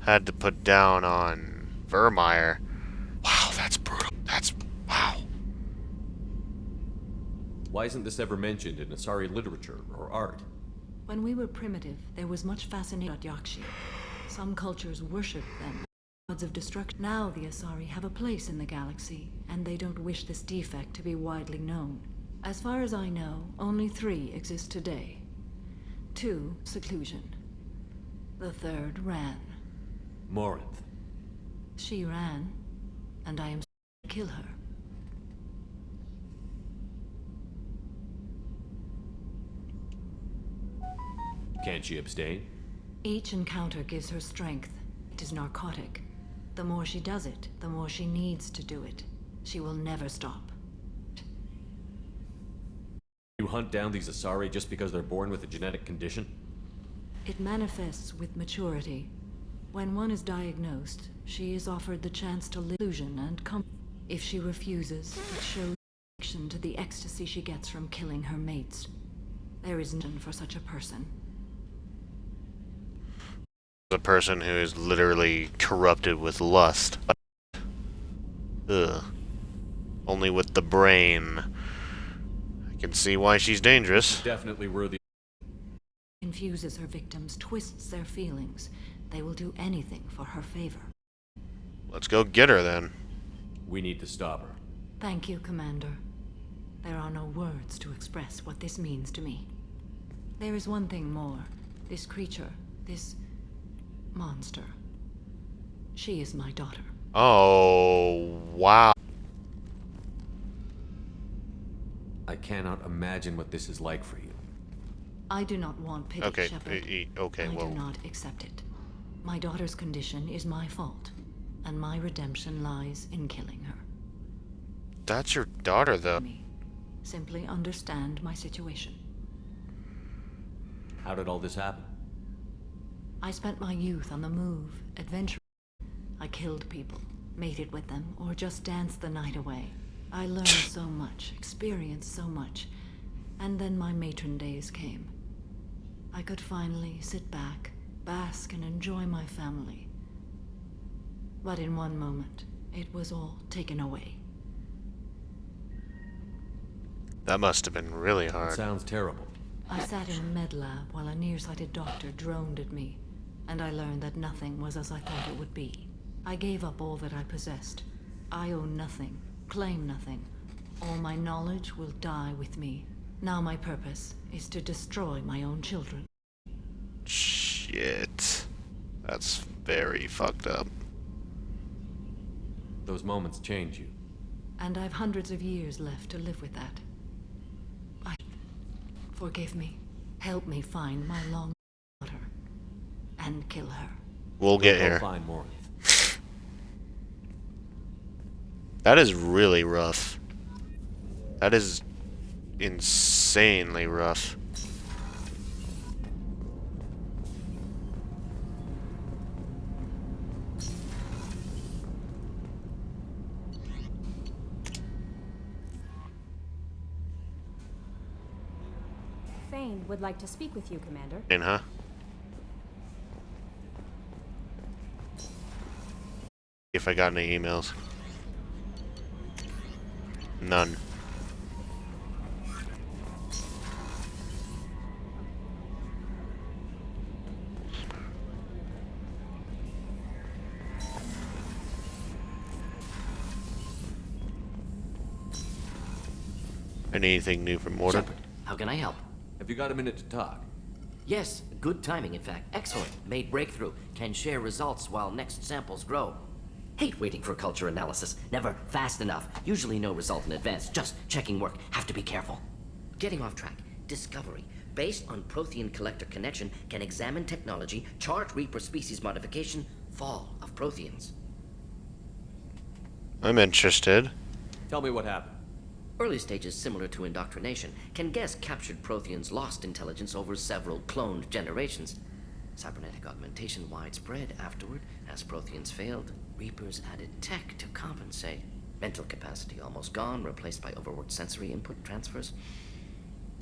had to put down on Vermeer. Wow, that's brutal. Wow. Why isn't this ever mentioned in Asari literature or art? When we were primitive, there was much fascination at Yakshi. Some cultures worshipped them, gods of destruction. Now the Asari have a place in the galaxy, and they don't wish this defect to be widely known. As far as I know, only 3 exist today. 2, seclusion. The 3rd ran. Morinth. She ran, and I am to kill her. Can't she abstain? Each encounter gives her strength. It is narcotic. The more she does it, the more she needs to do it. She will never stop. You hunt down these Asari just because they're born with a genetic condition? It manifests with maturity. When one is diagnosed, she is offered the chance to live illusion and come. If she refuses, it shows addiction to the ecstasy she gets from killing her mates. There is none for such a person. A person who is literally corrupted with lust. Ugh. Only with the brain. I can see why she's dangerous. Definitely worthy. Confuses her victims, twists their feelings. They will do anything for her favor. Let's go get her then. We need to stop her. Thank you, Commander. There are no words to express what this means to me. There is one thing more. This creature, this monster. She is my daughter. Oh, wow. I cannot imagine what this is like for you. I do not want pity, Okay, Shepard. okay, I well. do not accept it. My daughter's condition is my fault, and my redemption lies in killing her. That's your daughter, though. Simply understand my situation. How did all this happen? I spent my youth on the move, adventuring. I killed people, mated with them, or just danced the night away. I learned so much, experienced so much, and then my matron days came. I could finally sit back, bask, and enjoy my family. But in one moment, it was all taken away. That must have been really hard. Sounds terrible. I sat in a med lab while a nearsighted doctor droned at me, and I learned that nothing was as I thought it would be. I gave up all that I possessed. I own nothing, claim nothing. All my knowledge will die with me. Now my purpose is to destroy my own children. Shit. That's very fucked up. Those moments change you. And I've hundreds of years left to live with that. Forgive me. Help me find my long daughter. And kill her. We'll get here. Find more. That is really rough. That is insanely rough. Thane would like to speak with you, Commander. Huh? If I got any emails. None. Anything new from Mordred? Shepard, how can I help? Have you got a minute to talk? Yes, good timing, in fact. Excellent. Made breakthrough. Can share results while next samples grow. Hate waiting for culture analysis. Never fast enough. Usually no result in advance. Just checking work. Have to be careful. Getting off track. Discovery. Based on Prothean collector connection, can examine technology, chart Reaper species modification, fall of Protheans. I'm interested. Tell me what happened. Early stages similar to indoctrination. Can guess captured Protheans lost intelligence over several cloned generations. Cybernetic augmentation widespread afterward. As Protheans failed, Reapers added tech to compensate. Mental capacity almost gone, replaced by overworked sensory input transfers.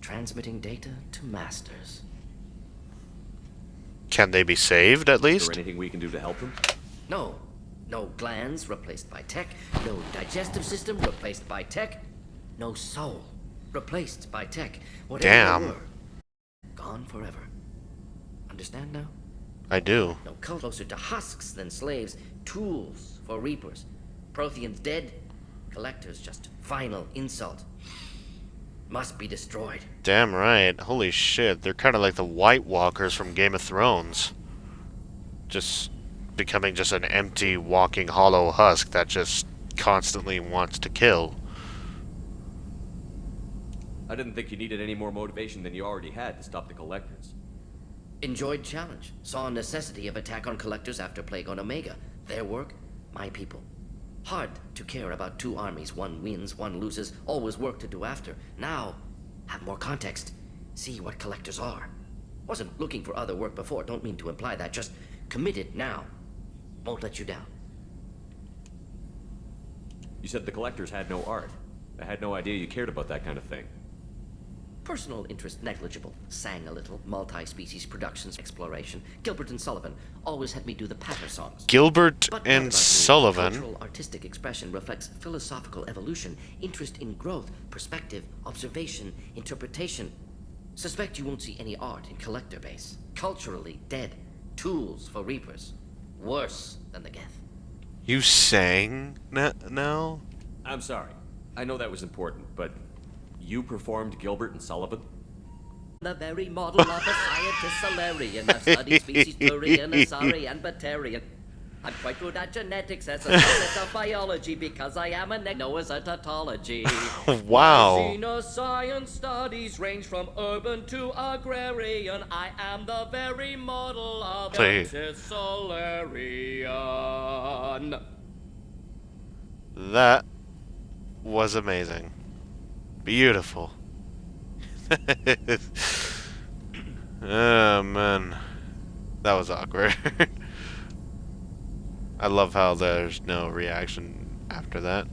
Transmitting data to masters. Can they be saved, at least? Is there anything we can do to help them? No. No glands replaced by tech. No digestive system replaced by tech. No soul replaced by tech. Whatever they were, gone forever. Understand now? I do. No closer to husks than slaves. Tools for Reapers. Protheans dead. Collectors just final insult. Must be destroyed. Damn right. Holy shit. They're kind of like the White Walkers from Game of Thrones. Just becoming just an empty, walking, hollow husk that just constantly wants to kill. I didn't think you needed any more motivation than you already had to stop the Collectors. Enjoyed challenge. Saw necessity of attack on Collectors after Plague on Omega. Their work, my people. Hard to care about two armies. One wins, one loses. Always work to do after. Now, have more context. See what Collectors are. Wasn't looking for other work before. Don't mean to imply that. Just committed now. Won't let you down. You said the Collectors had no art. I had no idea you cared about that kind of thing. Personal interest negligible. Sang a little. Multi-species productions exploration. Gilbert and Sullivan always had me do the patter songs. Gilbert But and Sullivan. Cultural artistic expression reflects philosophical evolution, interest in growth, perspective, observation, interpretation. Suspect you won't see any art in Collector base. Culturally dead. Tools for Reapers. Worse than the Geth. You sang now? I'm sorry. I know that was important, but you performed Gilbert and Sullivan? The very model of a scientist Solarian. I've studied species Turian, Asari, and Batarian. I'm quite good at genetics as a subset of biology because I am a Noah's a tautology. Wow. My xenoscience studies range from urban to agrarian. I am the very model of a Solarian. That was amazing. Beautiful. Oh, man. That was awkward. I love how there's no reaction after that.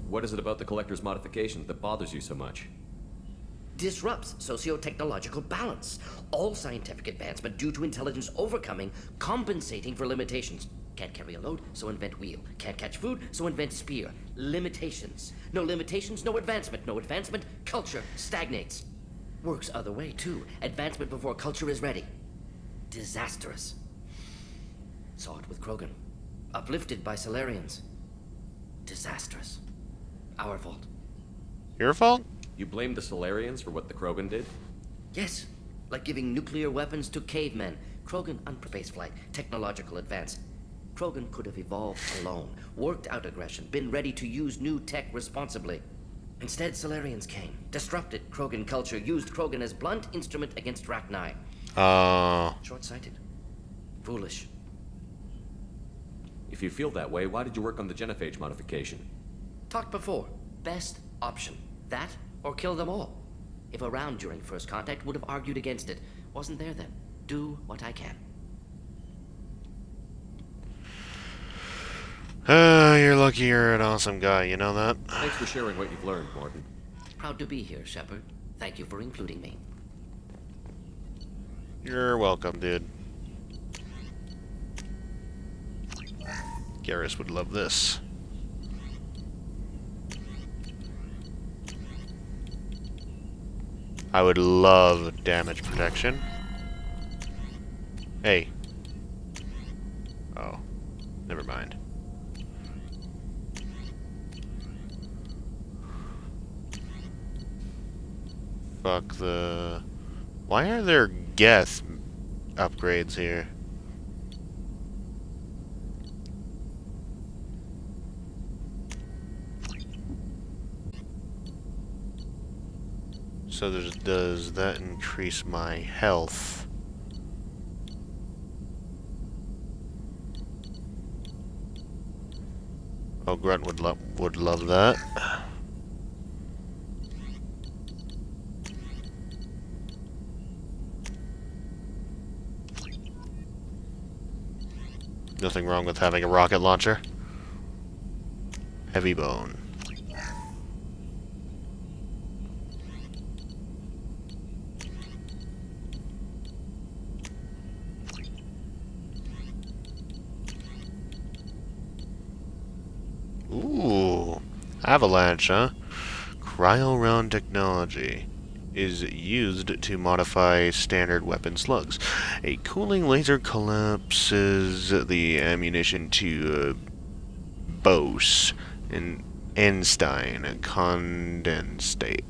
What is it about the Collector's modification that bothers you so much? Disrupts socio-technological balance. All scientific advancement due to intelligence overcoming, compensating for limitations. Can't carry a load, so invent wheel. Can't catch food, so invent spear. Limitations. No limitations, no advancement. No advancement, culture stagnates. Works other way, too. Advancement before culture is ready. Disastrous. Saw it with Krogan. Uplifted by Solarians. Disastrous. Our fault. Your fault? You blame the Solarians for what the Krogan did? Yes. Like giving nuclear weapons to cavemen. Krogan unprepared flight. Technological advance. Krogan could have evolved alone. Worked out aggression. Been ready to use new tech responsibly. Instead, Solarians came, disrupted Krogan culture, used Krogan as blunt instrument against Rachni. Short-sighted. Foolish. If you feel that way, why did you work on the genophage modification? Talked before. Best option. That, or kill them all. If around during first contact, would have argued against it. Wasn't there then. Do what I can. You're lucky you're an awesome guy, you know that? Thanks for sharing what you've learned, Morton. Proud to be here, Shepard. Thank you for including me. You're welcome, dude. Garrus would love this. I would love damage protection. Hey. Oh. Never mind. Fuck the... Why are there Geth upgrades here? So does that increase my health? Oh, Grunt would love that. Nothing wrong with having a rocket launcher. Heavy bone. Ooh, avalanche, huh? Cryo-round technology is used to modify standard weapon slugs. A cooling laser collapses the ammunition to Bose and Einstein condensate.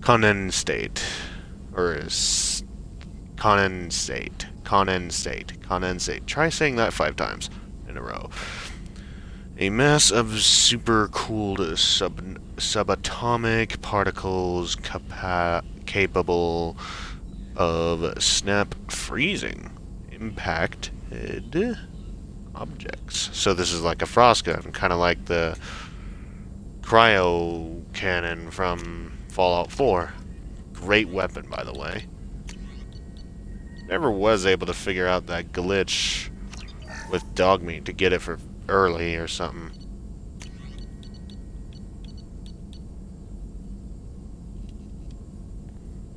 Condensate. Try saying that 5 times in a row. A mass of supercooled subatomic particles capable of snap freezing impacted objects. So this is like a frost gun, kind of like the cryo cannon from Fallout 4. Great weapon, by the way. Never was able to figure out that glitch with Dogmeat to get it for early or something.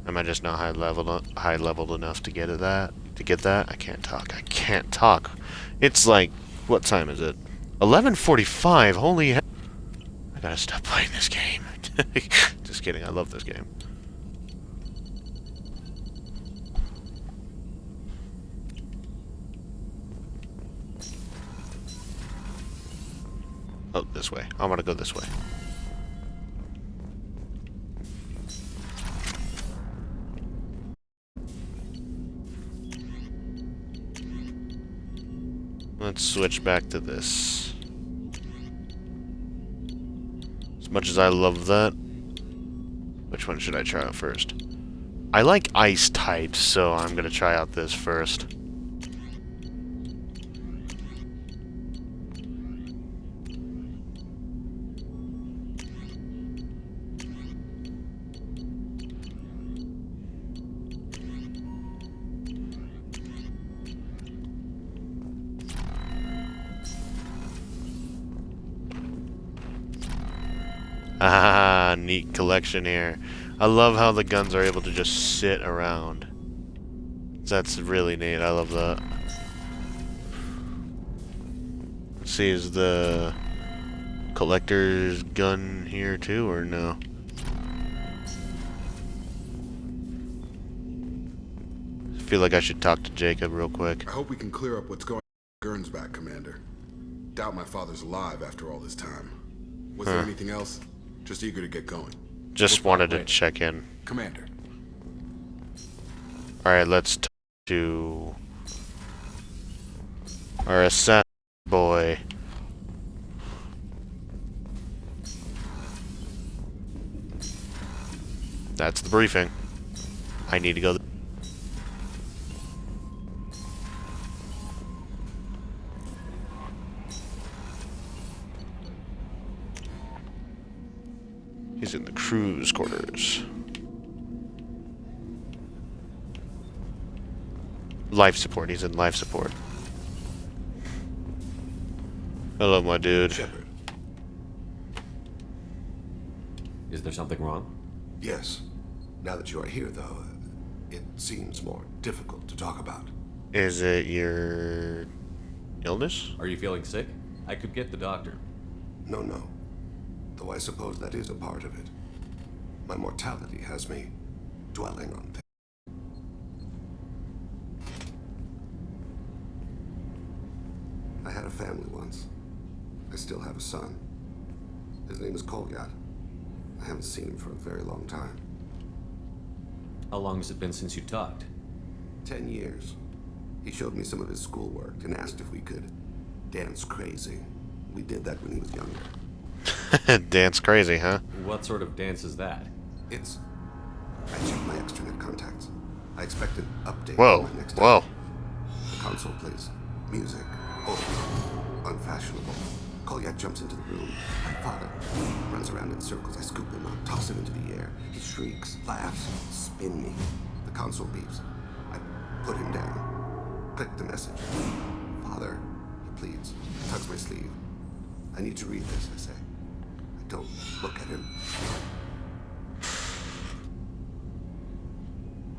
Am I just not high leveled enough to get that? I can't talk. It's like, what time is it? 11:45. Holy hell! I gotta stop playing this game. Just kidding. I love this game. Oh, this way. I want to go this way. Let's switch back to this. As much as I love that, which one should I try out first? I like ice types, so I'm gonna try out this first. Ah, neat collection here. I love how the guns are able to just sit around. That's really neat. I love that. Let's see, is the collector's gun here too, or no? I feel like I should talk to Jacob real quick. I hope we can clear up what's going on in Gernsback, Commander. Doubt my father's alive after all this time. Was there anything else? Just eager to get going. Just wanted to check in. Commander. Alright, let's talk to our assassin boy. That's the briefing. I need to go. He's in the crew's quarters. Life support. He's in life support. Hello, my dude. Shepard. Is there something wrong? Yes. Now that you are here, though, it seems more difficult to talk about. Is it your illness? Are you feeling sick? I could get the doctor. No. Though I suppose that is a part of it. My mortality has me dwelling on things. I had a family once. I still have a son. His name is Kolyat. I haven't seen him for a very long time. How long has it been since you talked? 10 years. He showed me some of his schoolwork and asked if we could dance crazy. We did that when he was younger. Dance crazy, huh? What sort of dance is that? It's... I checked my extranet contacts. I expect an update Whoa, on my next whoa. album. The console plays music, old, unfashionable. Kolyat jumps into the room. My father runs around in circles. I scoop him up, toss him into the air. He shrieks, laughs, spin me. The console beeps. I put him down. Click the message. Father, he pleads. Tugs my sleeve. I need to read this, I say. I don't look at him.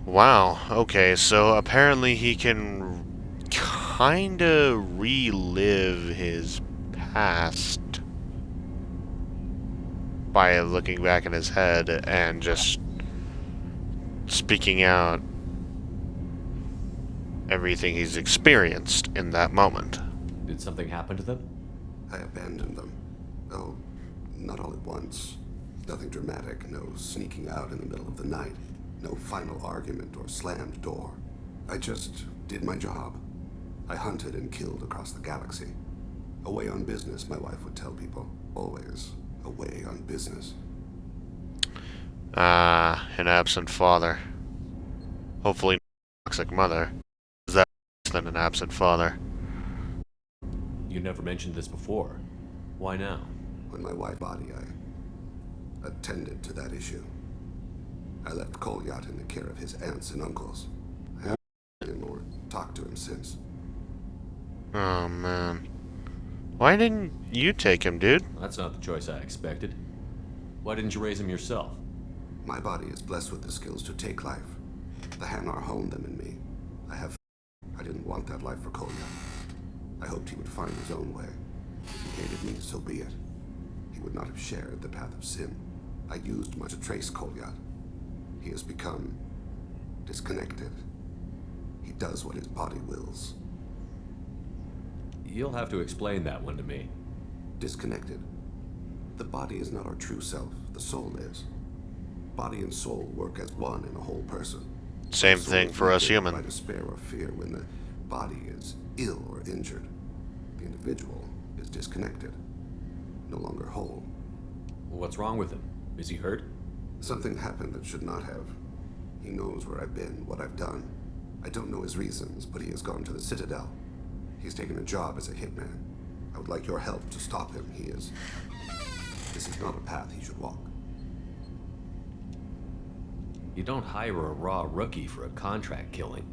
Wow, okay, so apparently he can kinda relive his past by looking back in his head and just speaking out everything he's experienced in that moment. Did something happen to them? I abandoned them. Oh, not all at once. Nothing dramatic, no sneaking out in the middle of the night. No final argument or slammed door. I just did my job. I hunted and killed across the galaxy. Away on business, my wife would tell people. Always away on business. Ah, an absent father. Hopefully not a toxic mother. Is that worse than an absent father? You never mentioned this before. Why now? When my wife's body, I attended to that issue. I left Kolyat in the care of his aunts and uncles. I haven't seen him or talked to him since. Oh, man. Why didn't you take him, dude? That's not the choice I expected. Why didn't you raise him yourself? My body is blessed with the skills to take life. The Hanar honed them in me. I didn't want that life for Kolyat. I hoped he would find his own way. If he hated me, so be it. He would not have shared the path of sin. I used much to trace Kolyat. He has become disconnected. He does what his body wills. You'll have to explain that one to me. Disconnected. The body is not our true self. The soul is. Body and soul work as one in a whole person. Same thing for us human. By despair or fear when the body is ill or injured. The individual is disconnected. No longer whole. What's wrong with him? Is he hurt? Something happened that should not have. He knows where I've been, what I've done. I don't know his reasons, but he has gone to the Citadel. He's taken a job as a hitman. I would like your help to stop him. This is not a path he should walk. You don't hire a raw rookie for a contract killing.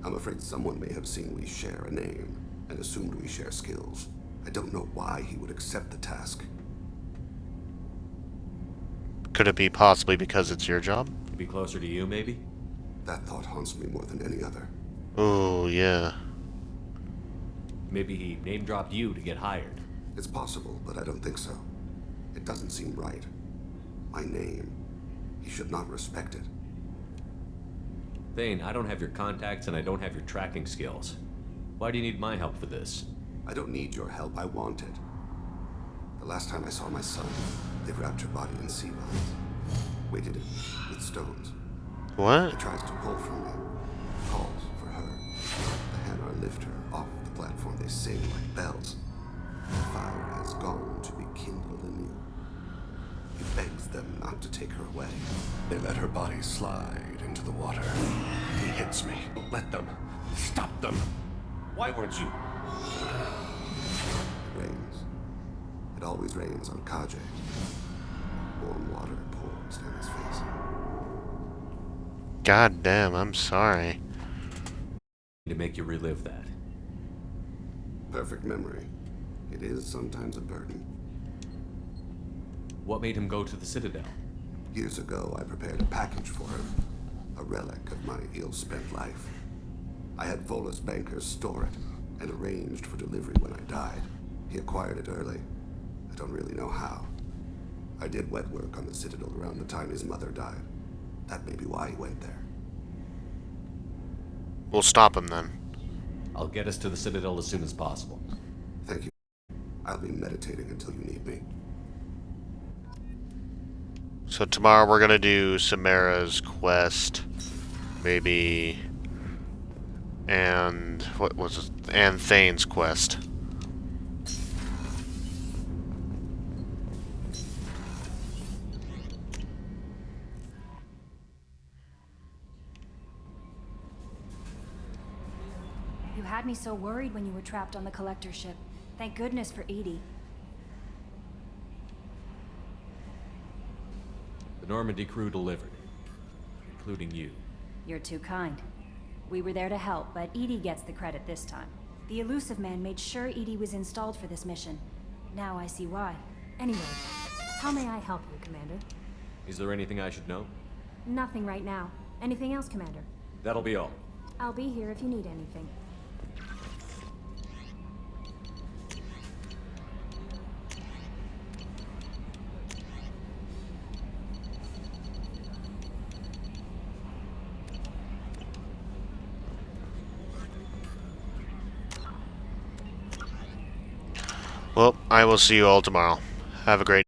I'm afraid someone may have seen we share a name and assumed we share skills. I don't know why he would accept the task. Could it be possibly because it's your job? To be closer to you, maybe? That thought haunts me more than any other. Oh, yeah. Maybe he name-dropped you to get hired. It's possible, but I don't think so. It doesn't seem right. My name. He should not respect it. Thane, I don't have your contacts and I don't have your tracking skills. Why do you need my help for this? I don't need your help. I want it. The last time I saw my son, they wrapped her body in sea vines, weighted it with stones. What? He tries to pull from me, calls for her. The Hanar lift her off the platform. They sing like bells. The fire has gone to be kindled anew. He begs them not to take her away. They let her body slide into the water. He hits me. Let them. Stop them. Why weren't you? It rains. It always rains on Kaje. Warm water pours down his face. God damn, I'm sorry. To make you relive that. Perfect memory. It is sometimes a burden. What made him go to the Citadel? Years ago, I prepared a package for him. A relic of my ill-spent life. I had Volus bankers store it, and arranged for delivery when I died. He acquired it early. I don't really know how. I did wet work on the Citadel around the time his mother died. That may be why he went there. We'll stop him then. I'll get us to the Citadel as soon as possible. Thank you. I'll be meditating until you need me. So tomorrow we're gonna do Samara's quest, maybe, and what was it? And Thane's quest. You had me so worried when you were trapped on the collector ship. Thank goodness for EDI. The Normandy crew delivered, including you. You're too kind. We were there to help, but EDI gets the credit this time. The Elusive Man made sure EDI was installed for this mission. Now I see why. Anyway, how may I help you, Commander? Is there anything I should know? Nothing right now. Anything else, Commander? That'll be all. I'll be here if you need anything. Well, I will see you all tomorrow. Have a great